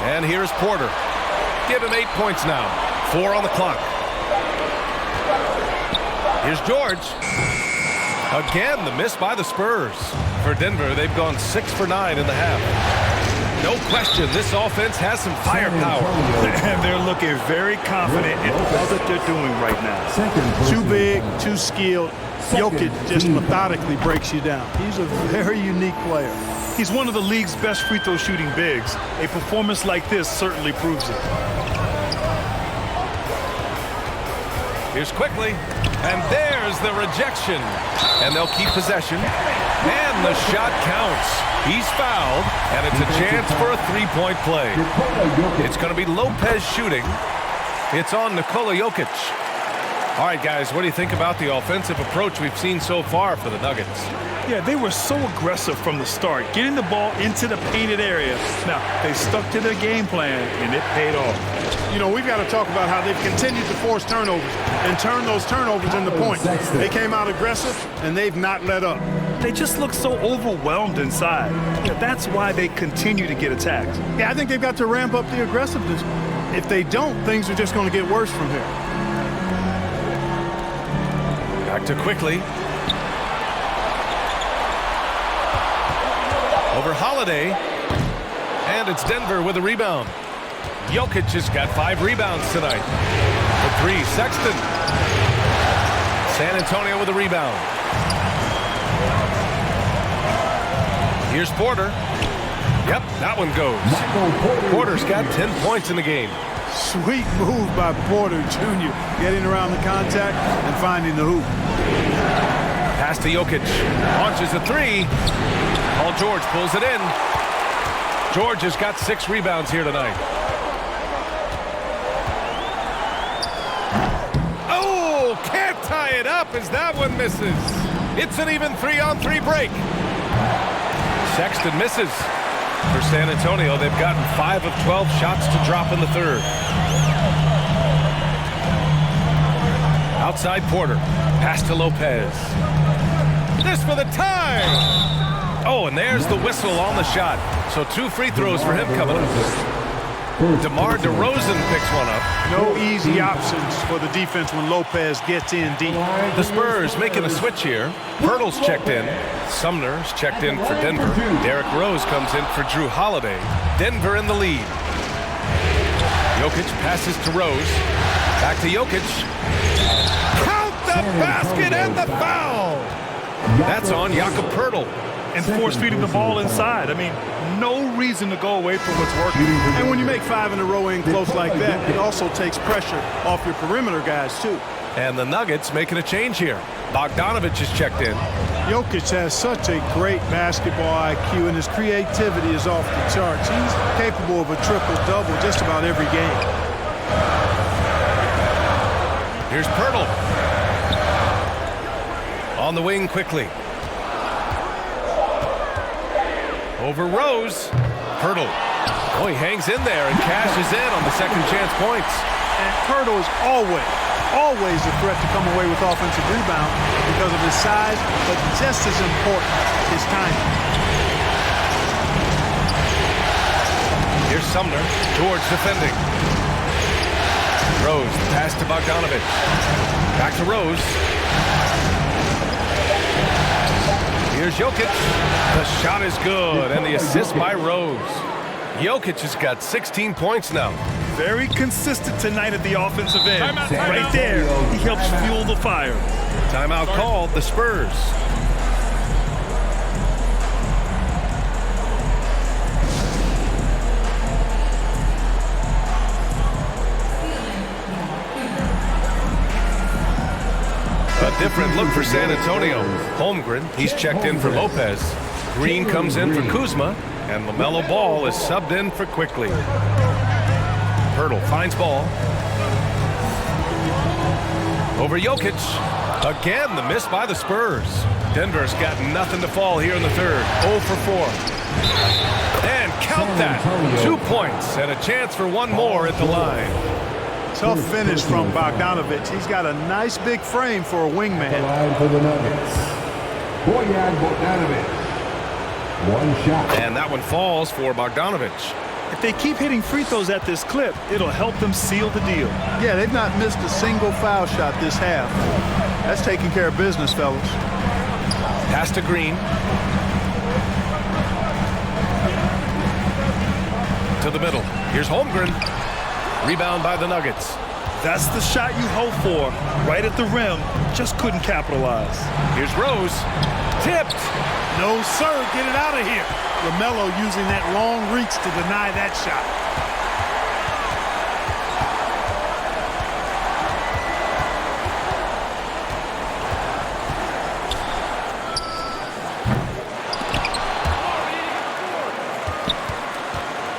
And here's Porter. Give him 8 points now. 4 on the clock. Here's George. Again, the miss by the Spurs. For Denver, they've gone 6 for 9 in the half. No question, this offense has some firepower. And they're looking very confident in all that they're doing right now. Too big, too skilled. Jokic just methodically breaks you down. He's a very unique player. He's one of the league's best free throw shooting bigs. A performance like this certainly proves it. Here's quickly, and there's the rejection. And they'll keep possession. And the shot counts. He's fouled, and it's a chance for a 3-point play. It's going to be Lopez shooting. It's on Nikola Jokic. All right, guys, what do you think about the offensive approach we've seen so far for the Nuggets? Yeah, they were so aggressive from the start, getting the ball into the painted area. Now, they stuck to their game plan, and it paid off. You know, we've got to talk about how they've continued to force turnovers and turn those turnovers into points. They came out aggressive, and they've not let up. They just look so overwhelmed inside. Yeah, that's why they continue to get attacked. Yeah, I think they've got to ramp up the aggressiveness. If they don't, things are just going to get worse from here. Back to Quickly. Over Holiday. And it's Denver with a rebound. Jokic has got 5 rebounds tonight. For 3, Sexton. San Antonio with a rebound. Here's Porter. Yep, that one goes. Porter's got 10 points in the game. Sweet move by Porter Jr. Getting around the contact and finding the hoop. Pass to Jokic. Launches a 3. Paul George pulls it in. George has got 6 rebounds here tonight. Oh, can't tie it up as that one misses. It's an even 3-on-3 break. Sexton misses. For San Antonio, they've gotten 5 of 12 shots to drop in the third. Outside Porter. Pass to Lopez. This for the tie. Oh, and there's the whistle on the shot. So 2 free throws for him coming up. DeMar DeRozan picks one up. No easy options for the defense when Lopez gets in deep. The Spurs making a switch here. Pirtle's checked in. Sumner's checked in for Denver. Derrick Rose comes in for Drew Holiday. Denver in the lead. Jokic passes to Rose. Back to Jokic. Count the basket and the foul. That's on Jakob Pirtle. And force feeding the ball inside. I mean, no reason to go away from what's working. And when you make 5 in a row in close like that, it also takes pressure off your perimeter guys, too. And the Nuggets making a change here. Bogdanovich is checked in. Jokic has such a great basketball IQ, and his creativity is off the charts. He's capable of a triple-double just about every game. Here's Pirtle. On the wing quickly. Over Rose. Pirtle. Oh, he hangs in there and cashes in on the second chance points. And Pirtle is always a threat to come away with offensive rebound because of his size, but just as important, his timing. Here's Sumner. George defending. Rose, pass to Bogdanovich. Back to Rose. Here's Jokic. The shot is good, and the assist by Rose. Jokic has got 16 points now. Very consistent tonight at the offensive end. Right there, he helps fuel the fire. Timeout called, the Spurs. A different look for San Antonio. Holmgren, he's checked in for Lopez. Green comes in for Kuzma, and LaMelo Ball is subbed in for Quickly. Pirtle finds ball. Over Jokic. Again, the miss by the Spurs. Denver's got nothing to fall here in the third. 0 for 4. And count that. 2 points and a chance for one more at the line. Tough finish from Bogdanovich. He's got a nice big frame for a wingman. The line for the Nuggets. Bojan Bogdanovic. One shot. And that one falls for Bogdanovich. If they keep hitting free throws at this clip, it'll help them seal the deal. Yeah, they've not missed a single foul shot this half. That's taking care of business, fellas. Pass to Green. To the middle. Here's Holmgren. Rebound by the Nuggets. That's the shot you hope for. Right at the rim. Just couldn't capitalize. Here's Rose. Tipped. No, sir. Get it out of here. LaMelo using that long reach to deny that shot.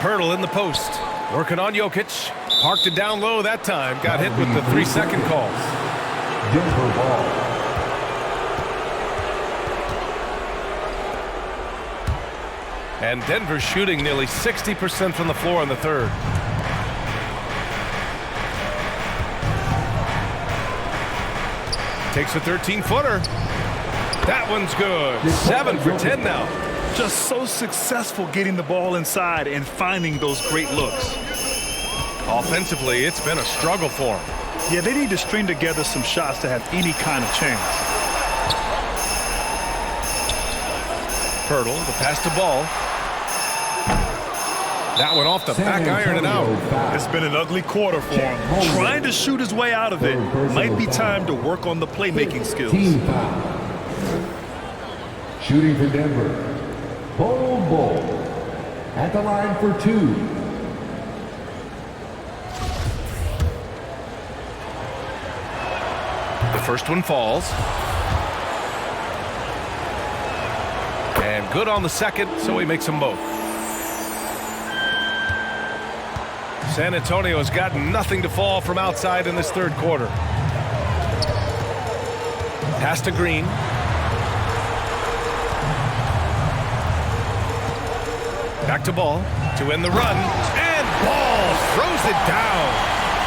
Pirtle in the post. Working on Jokic. Parked it down low that time. Got hit with the 3-second call. Denver ball. And Denver shooting nearly 60% from the floor in the third. Takes a 13-footer. That one's good. 7 for 10 now. Just so successful getting the ball inside and finding those great looks. Offensively, it's been a struggle for him. Yeah, they need to string together some shots to have any kind of chance. Pirtle, the pass to Ball. That one off the back iron and out. It's been an ugly quarter for him. Trying to shoot his way out of it. Might be time to work on the playmaking skills. Team foul. Shooting for Denver. Bull. At the line for 2. The first one falls. And good on the second, so he makes them both. San Antonio has got nothing to fall from outside in this third quarter. Pass to Green. Back to Ball to end the run. And Ball throws it down.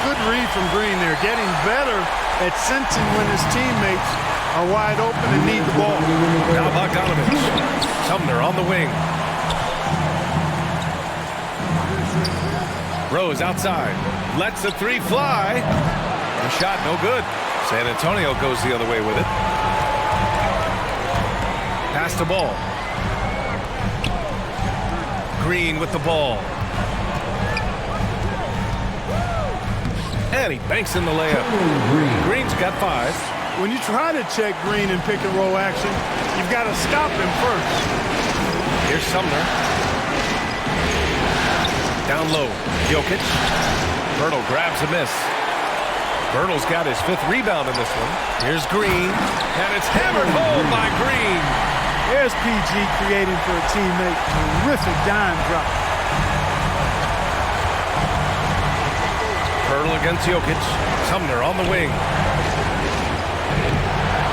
Good read from Green there. Getting better at sensing when his teammates are wide open and need the ball. Now Bogdanovich. Sumner on the wing. Rose outside. Lets the three fly. The shot no good. San Antonio goes the other way with it. Pass to Ball. Green with the ball. And he banks in the layup. Green's got 5. When you try to check Green in pick and roll action, you've got to stop him first. Here's Sumner. Down low. Jokic. Pirtle grabs a miss. Bertle's got his 5th rebound in this one. Here's Green, and it's hammered home by Green. There's PG creating for a teammate. Terrific dime drop. Bertle against Jokic. Sumner on the wing.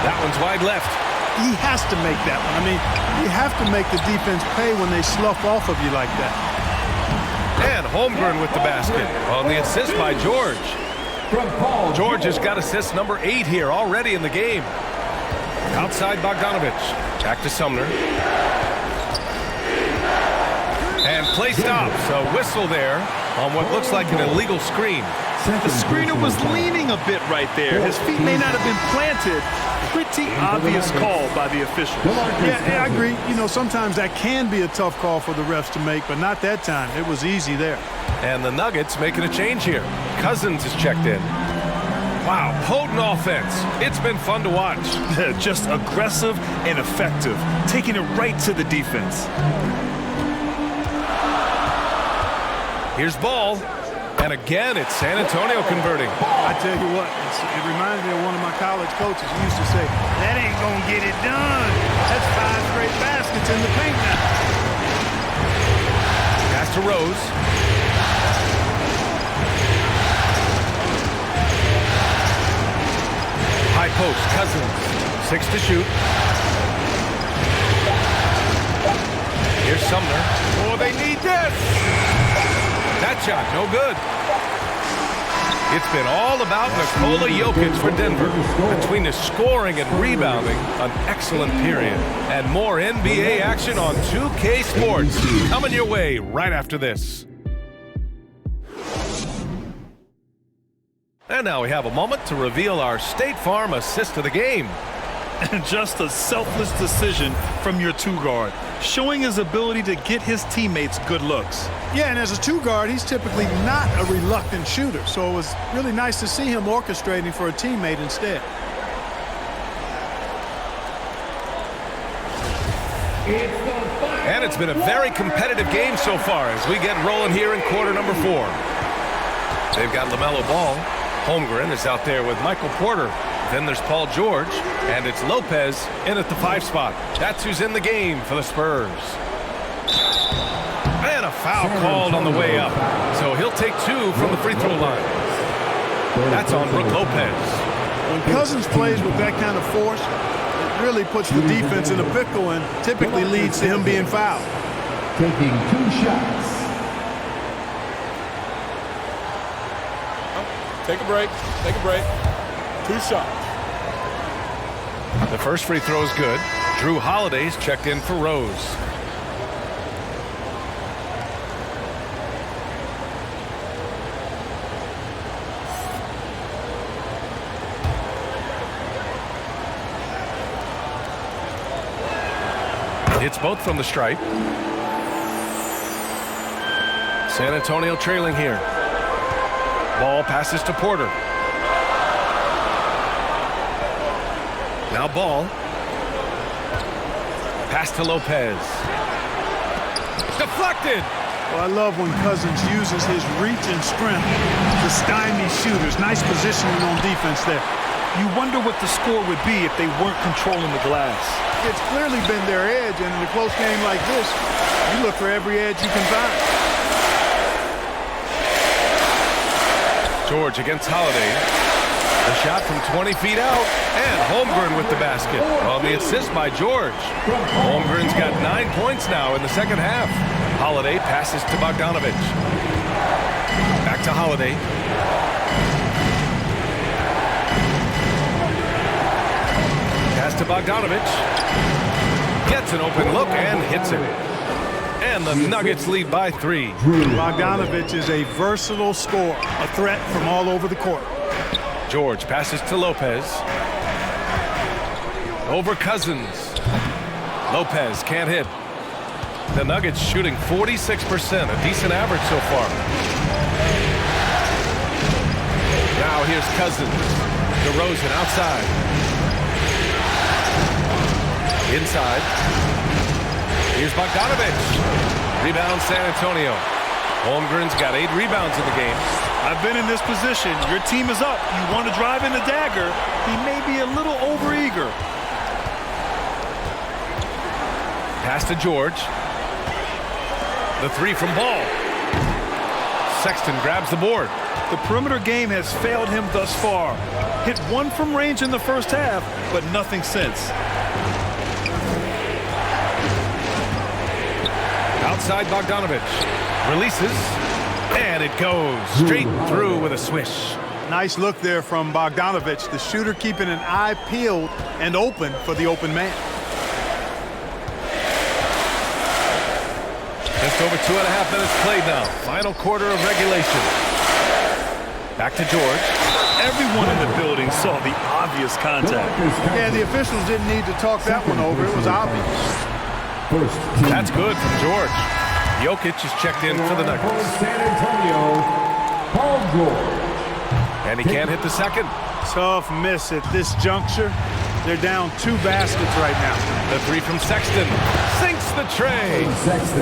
That one's wide left. He has to make that one. I mean, you have to make the defense pay when they slough off of you like that. And Holmgren with the basket on the assist by George. George has got assist number 8 here already in the game. Outside Bogdanovich. Back to Sumner. And play stops. A whistle there on what looks like an illegal screen. The screener was leaning a bit right there. His feet may not have been planted. Pretty obvious call by the officials. Yeah, I agree. You know, sometimes that can be a tough call for the refs to make, but not that time. It was easy there. And the Nuggets making a change here. Cousins is checked in. Wow, potent offense. It's been fun to watch. Just aggressive and effective, taking it right to the defense. Here's Ball. And again, it's San Antonio converting. I tell you what, it reminds me of one of my college coaches. He used to say, that ain't going to get it done. That's 5 straight baskets in the paint now. Pass to Rose. High post, Cousins. 6 to shoot. Here's Sumner. Oh, they need this. That shot, no good. It's been all about Nikola Jokic for Denver. Between the scoring and rebounding, an excellent period. And more NBA action on 2K Sports. Coming your way right after this. And now we have a moment to reveal our State Farm assist of the game. And just a selfless decision from your 2-guard, showing his ability to get his teammates good looks. Yeah, and as a 2-guard, he's typically not a reluctant shooter, so it was really nice to see him orchestrating for a teammate instead. And it's been a very competitive game so far as we get rolling here in quarter number 4. They've got LaMelo Ball. Holmgren is out there with Michael Porter. Then there's Paul George, and it's Lopez in at the 5 spot. That's who's in the game for the Spurs. And a foul called on the way up. So he'll take 2 from the free throw line. That's on Brook Lopez. When Cousins plays with that kind of force, it really puts the defense in a pickle and typically leads to him being fouled. Taking 2 shots. Take a break. Take a break. 2 shots. The first free throw is good. Drew Holiday's checked in for Rose. It's both from the stripe. San Antonio trailing here. Ball passes to Porter. Now Ball. Pass to Lopez. Deflected. Well, I love when Cousins uses his reach and strength to stymie shooters. Nice positioning on defense there. You wonder what the score would be if they weren't controlling the glass. It's clearly been their edge, and in a close game like this, you look for every edge you can find. George against Holiday. The shot from 20 feet out, and Holmgren with the basket on the assist by George. Holmgren's got 9 points now in the second half. Holiday passes to Bogdanovich. Back to Holiday. Pass to Bogdanovich. Gets an open look and hits it. And the Nuggets lead by 3. Bogdanovich is a versatile scorer, a threat from all over the court. George passes to Lopez. Over Cousins. Lopez can't hit. The Nuggets shooting 46%, a decent average so far. Now here's Cousins. DeRozan outside. Inside. Here's Bogdanovich. Rebound San Antonio. Holmgren's got 8 rebounds in the game. I've been in this position. Your team is up. You want to drive in the dagger. He may be a little overeager. Pass to George. The three from Ball. Sexton grabs the board. The perimeter game has failed him thus far. Hit one from range in the first half, but nothing since. Outside Bogdanovich. Releases. And it goes straight through with a swish. Nice look there from Bogdanovich, the shooter keeping an eye peeled and open for the open man. Just over 2.5 minutes played now. Final quarter of regulation. Back to George. Everyone in the building saw the obvious contact. Yeah, the officials didn't need to talk that one over. It was obvious. That's good from George. Jokic is checked in for the Nuggets. San Antonio, Paul George. And he can't hit the second. Tough miss at this juncture. They're down 2 baskets right now. The three from Sexton sinks the tray.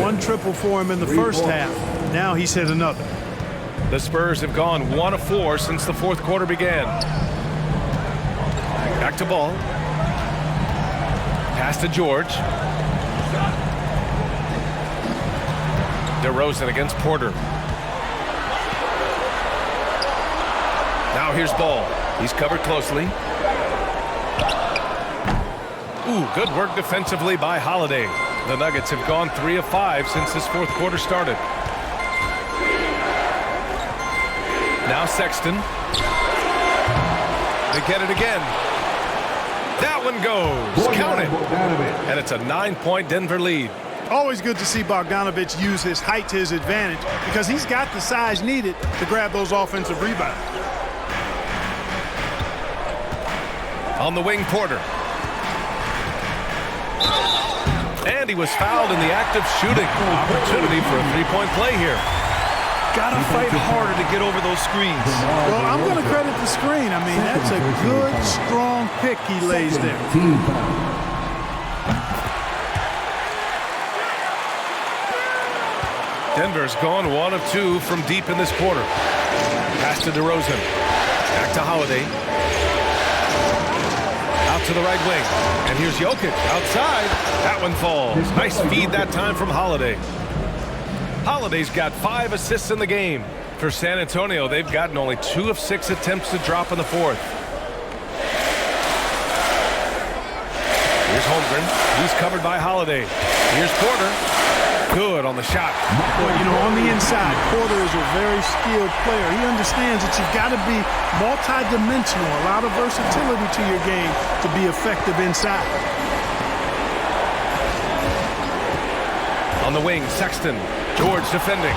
One triple for him in the first half. Now he's hit another. The Spurs have gone 1 of 4 since the fourth quarter began. Back to Ball. Pass to George. DeRozan against Porter. Now here's Ball. He's covered closely. Ooh, good work defensively by Holiday. The Nuggets have gone 3 of 5 since this fourth quarter started. Now Sexton. They get it again. That one goes. Count it. And it's a 9-point Denver lead. Always good to see Bogdanovich use his height to his advantage because he's got the size needed to grab those offensive rebounds. On the wing, Porter. And he was fouled in the act of shooting. Opportunity for a three-point play here. Gotta fight harder to get over those screens. Well, I'm going to credit the screen. I mean, that's a good, strong pick he lays there. Denver's gone 1 of 2 from deep in this quarter. Pass to DeRozan. Back to Holiday. Out to the right wing. And here's Jokic outside. That one falls. Nice feed that time from Holiday. Holiday's got 5 assists in the game. For San Antonio, they've gotten only 2 of 6 attempts to drop in the fourth. Here's Holmgren. He's covered by Holiday. Here's Porter. Good on the shot. Well, you know, on the inside, Porter is a very skilled player. He understands that you've got to be multi-dimensional, a lot of versatility to your game to be effective inside. On the wing, Sexton. George defending.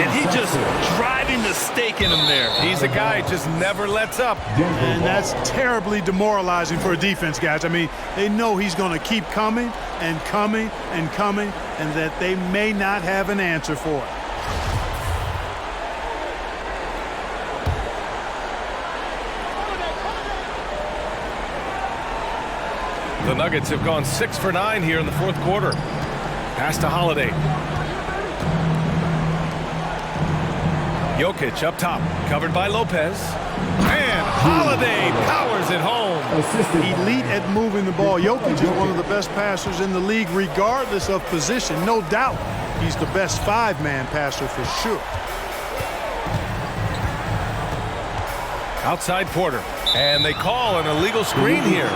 And he just driving the stake in him there. He's a guy just never lets up. And that's terribly demoralizing for a defense, guys. I mean, they know he's going to keep coming and coming and coming, and that they may not have an answer for it. The Nuggets have gone 6 for 9 here in the fourth quarter. Pass to Holiday. Jokic up top, covered by Lopez. And Holiday powers it home. Elite at moving the ball. Jokic is one of the best passers in the league, regardless of position. No doubt he's the best 5-man passer for sure. Outside Porter. And they call an illegal screen here.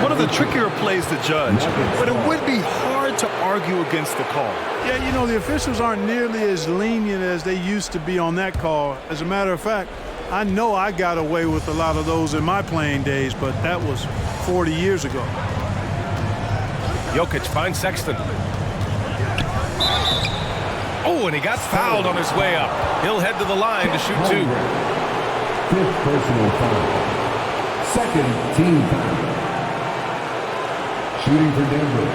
One of the trickier plays to judge, but it would be hard to argue against the call. Yeah, you know, the officials aren't nearly as lenient as they used to be on that call. As a matter of fact, I know I got away with a lot of those in my playing days, but that was 40 years ago. Jokic finds Sexton. Oh, and he got fouled on his way up. He'll head to the line to shoot 2. 5th personal foul. 2nd team foul. Shooting for Denver,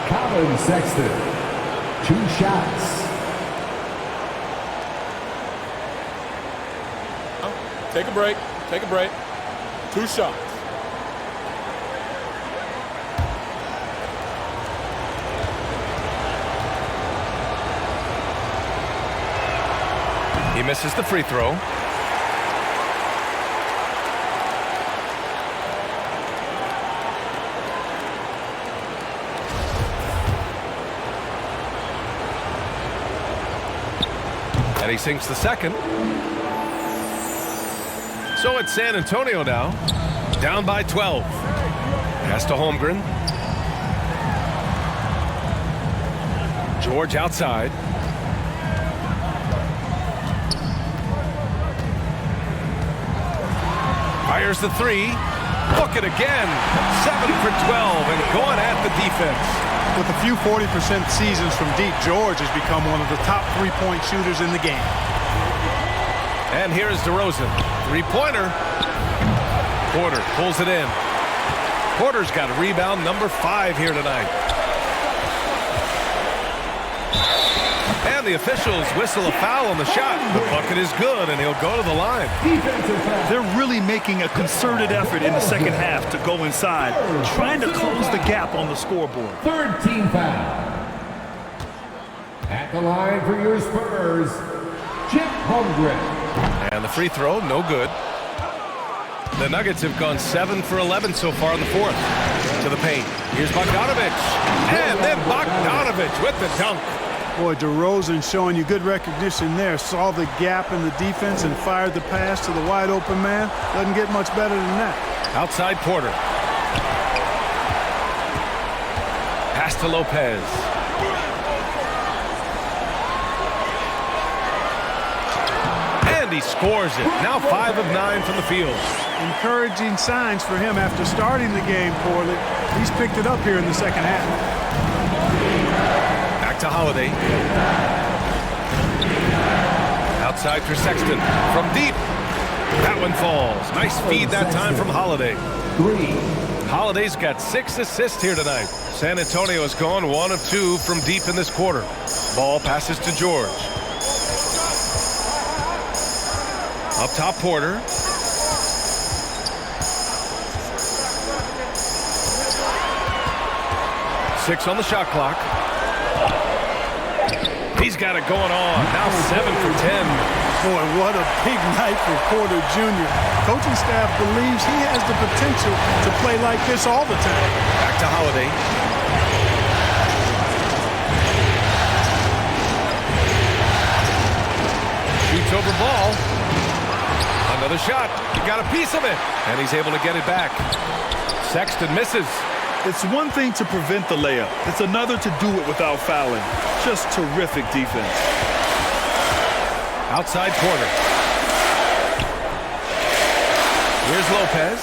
Colin Sexton. 2 shots. Take a break. Take a break. 2 shots. He misses the free throw. And he sinks the second. So it's San Antonio now, down by 12. Pass to Holmgren. George outside. Fires the three. Book it again. 7 for 12 and going at the defense. With a few 40% seasons from deep, George has become one of the top three-point shooters in the game. And here is DeRozan. Three-pointer. Porter pulls it in. Porter's got a rebound number 5 here tonight. And the officials whistle a foul on the shot. The bucket is good, and he'll go to the line. They're really making a concerted effort in the second half to go inside, trying to close the gap on the scoreboard. Third team foul. At the line for your Spurs, Chip Holmgren. And the free throw, no good. The Nuggets have gone 7 for 11 so far in the fourth. To the paint. Here's Bogdanovich. And then Bogdanovich with the dunk. Boy, DeRozan showing you good recognition there. Saw the gap in the defense and fired the pass to the wide open man. Doesn't get much better than that. Outside Porter. Pass to Lopez. And he scores it. Now 5 of 9 from the field. Encouraging signs for him after starting the game poorly. He's picked it up here in the second half. Back to Holiday. Outside for Sexton. From deep. That one falls. Nice feed that time from Holiday. Holiday's got 6 assists here tonight. San Antonio has gone 1 of 2 from deep in this quarter. Ball passes to George. Up top, Porter. Six on the shot clock. He's got it going on. Now 7 for 10. Boy, what a big night for Porter Jr. Coaching staff believes he has the potential to play like this all the time. Back to Holiday. Shoots over ball. Another shot. He got a piece of it. And he's able to get it back. Sexton misses. It's one thing to prevent the layup. It's another to do it without fouling. Just terrific defense. Outside Porter. Here's Lopez.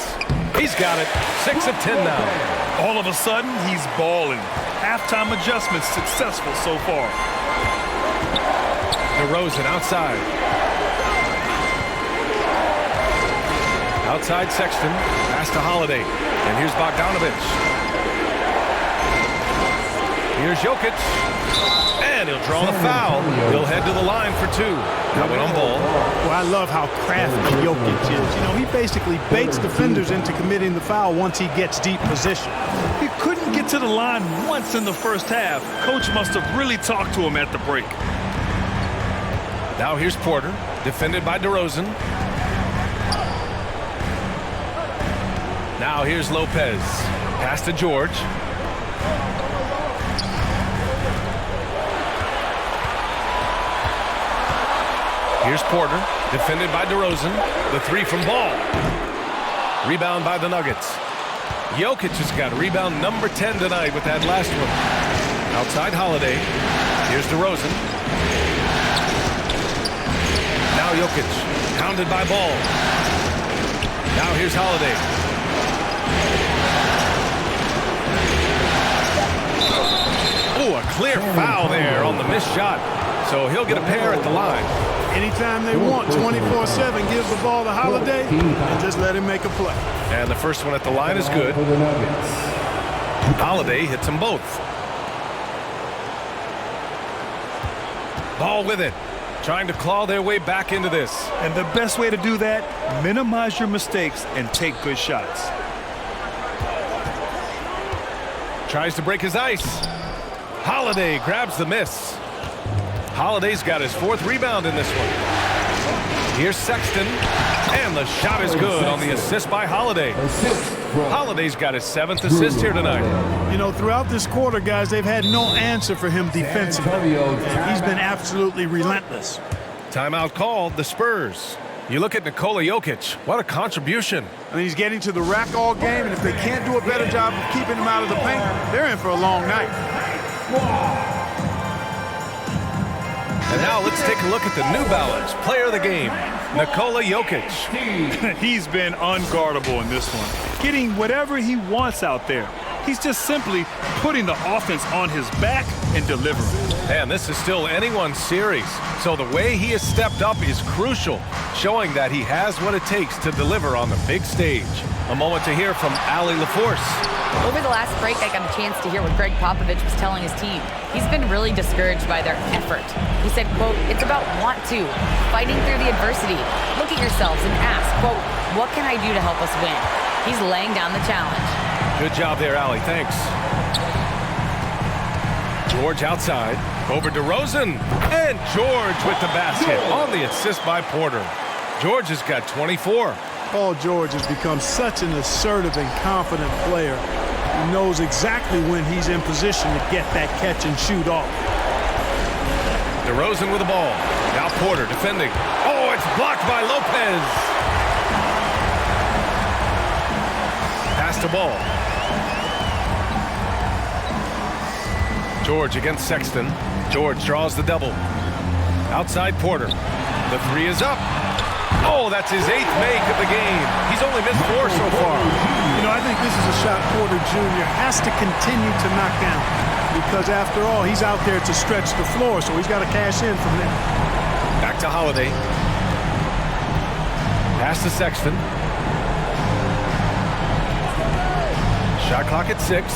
He's got it. 6 of 10 now. All of a sudden, he's balling. Halftime adjustments successful so far. DeRozan outside. Outside Sexton. Pass to Holiday. And here's Bogdanovich. Here's Jokic. And he'll draw the foul. He'll head to the line for 2. That went on ball. Well, I love how crafty Jokic is. You know, he basically baits defenders into committing the foul once he gets deep position. He couldn't get to the line once in the first half. Coach must have really talked to him at the break. Now here's Porter, defended by DeRozan. Now here's Lopez. Pass to George. Here's Porter, defended by DeRozan. The 3 from ball. Rebound by the Nuggets. Jokic has got rebound number 10 tonight with that last one. Outside Holiday. Here's DeRozan. Now Jokic, pounded by ball. Now here's Holiday. Oh, a clear foul there on the missed shot. So he'll get a pair at the line. Anytime they want, 24/7, give the ball to Holiday and just let him make a play. And the first one at the line is good. Holiday hits them both. Ball with it. Trying to claw their way back into this. And the best way to do that, minimize your mistakes and take good shots. Tries to break his ice. Holiday grabs the miss. Holiday's got his 4th rebound in this one. Here's Sexton, and the shot is good on the assist by Holiday. Holiday's got his 7th assist here tonight. You know, throughout this quarter, guys, they've had no answer for him defensively. He's been absolutely relentless. Timeout called, the Spurs. You look at Nikola Jokic, what a contribution. I mean, he's getting to the rack all game, and if they can't do a better job of keeping him out of the paint, they're in for a long night. And now let's take a look at the New Balance player of the game, Nikola Jokic. He's been unguardable in this one, getting whatever he wants out there. He's just simply putting the offense on his back and delivering. And this is still anyone's series, so the way he has stepped up is crucial, showing that he has what it takes to deliver on the big stage. A moment to hear from Allie LaForce. Over the last break, I got a chance to hear what Greg Popovich was telling his team. He's been really discouraged by their effort. He said, quote, "It's about want to, fighting through the adversity. Look at yourselves and ask, quote, what can I do to help us win?" He's laying down the challenge. Good job there, Allie. Thanks. George outside. Over to Rosen. And George with the basket on the assist by Porter. George has got 24. Paul George has become such an assertive and confident player. He knows exactly when he's in position to get that catch and shoot off. DeRozan with the ball. Now Porter defending. Oh, it's blocked by Lopez. Pass the ball. George against Sexton. George draws the double. Outside Porter. The three is up. Oh, that's his 8th make of the game. He's only missed 4 so far. You know, I think this is a shot Porter Jr. has to continue to knock down because, after all, he's out there to stretch the floor, so he's got to cash in from there. Back to Holiday. Pass to Sexton. Shot clock at 6.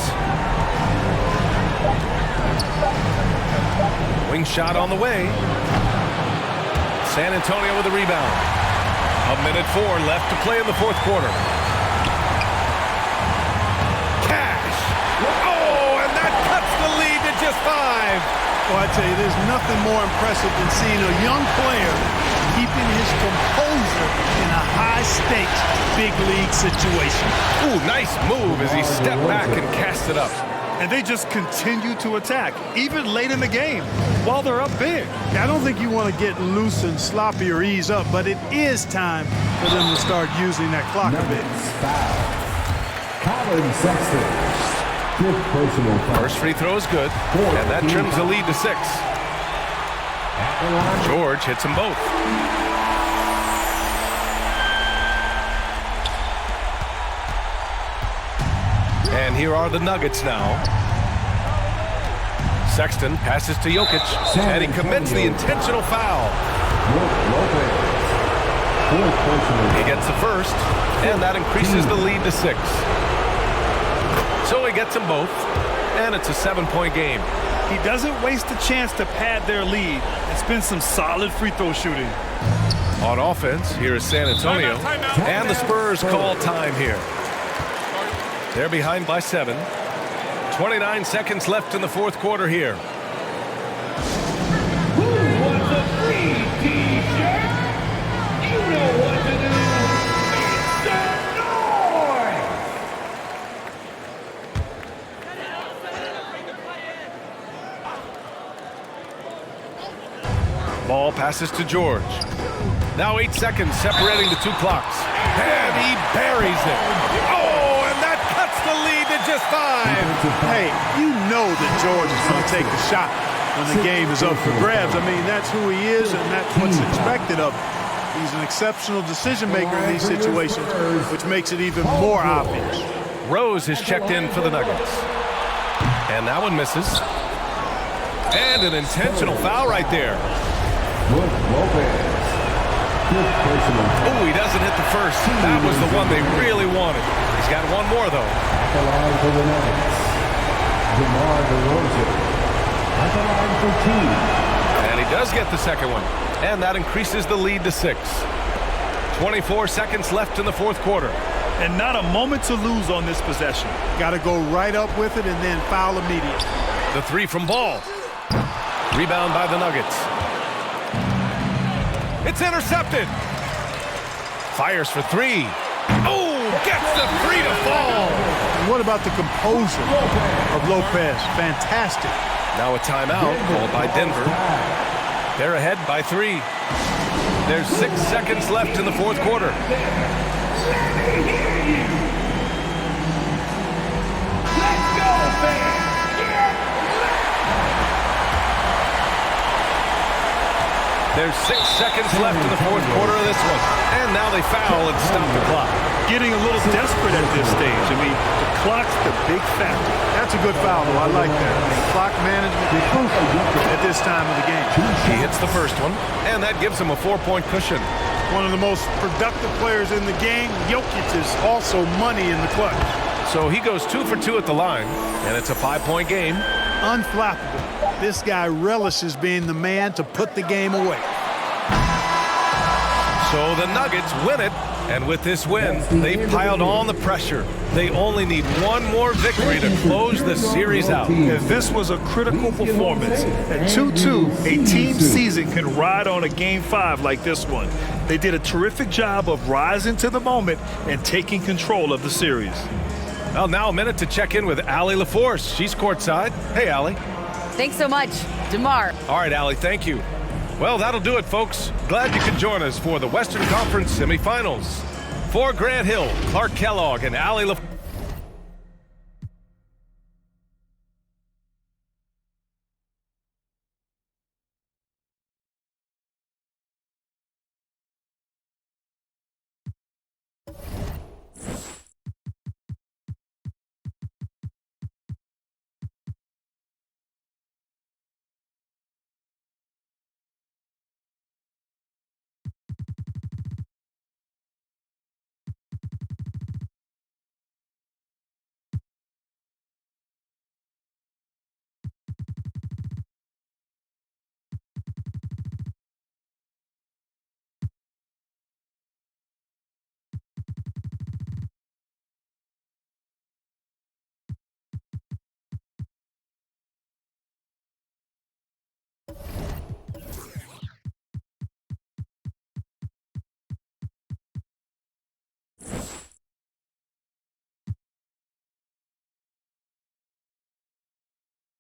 Wing shot on the way. San Antonio with the rebound. 1:04 left to play in the 4th quarter. Cash. Oh, and that cuts the lead to just 5. Well, I tell you, there's nothing more impressive than seeing a young player keeping his composure in a high-stakes, big league situation. Ooh, nice move as he stepped back and cast it up. And they just continue to attack, even late in the game, while they're up big. I don't think you want to get loose and sloppy or ease up, but it is time for them to start using that clock a bit. Colin Sexton. First free throw is good, and that trims the lead to 6. George hits them both. And here are the Nuggets now. Sexton passes to Jokic, and he commits the intentional foul. He gets the first, and that increases the lead to 6. So he gets them both, and it's a 7-point game. He doesn't waste a chance to pad their lead. It's been some solid free throw shooting. On offense, here is San Antonio, and the Spurs call time here. They're behind by 7. 29 seconds left in the 4th quarter here. Who wants a free t-shirt? You know what to do. Ball passes to George. Now 8 seconds separating the 2 clocks. And he buries it. Oh, and that cuts the lead to just 5. Hey, you know that George is going to take the shot when the game is up for grabs. I mean, that's who he is, and that's what's expected of him. He's an exceptional decision maker in these situations, which makes it even more obvious. Rose is checked in for the Nuggets. And that one misses. And an intentional foul right there. Oh, he doesn't hit the first. That was the one they really wanted. He's got one more, though. At the line for the Nuggets, DeMar DeRozan. At the line for 2. And he does get the second one. And that increases the lead to 6. 24 seconds left in the 4th quarter. And not a moment to lose on this possession. Got to go right up with it and then foul immediately. The 3 from Ball. Rebound by the Nuggets. It's intercepted. Fires for three. Oh, gets the three to fall. And what about the composure of Lopez? Fantastic. Now a timeout called by Denver. They're ahead by 3. There's 6 seconds left in the fourth quarter. Let's go, fans! There's 6 seconds left in the fourth quarter of this one. And now they foul and stop the clock. Getting a little desperate at this stage. I mean, the clock's the big factor. That's a good foul, though. I like that. I mean, clock management at this time of the game. He hits the first one, and that gives him a 4-point cushion. One of the most productive players in the game. Jokic is also money in the clutch. So he goes 2 for 2 at the line, and it's a 5-point game. Unflappable. This guy relishes being the man to put the game away. So the Nuggets win it, and with this win, they've piled on the pressure. They only need one more victory to close the series out. If this was a critical performance, at 2-2, a team season can ride on a Game 5 like this one. They did a terrific job of rising to the moment and taking control of the series. Well, now a minute to check in with Allie LaForce. She's courtside. Hey, Allie. Thanks so much, DeMar. All right, Allie, thank you. Well, that'll do it, folks. Glad you could join us for the Western Conference semifinals. For Grant Hill, Clark Kellogg, and Allie LaForce.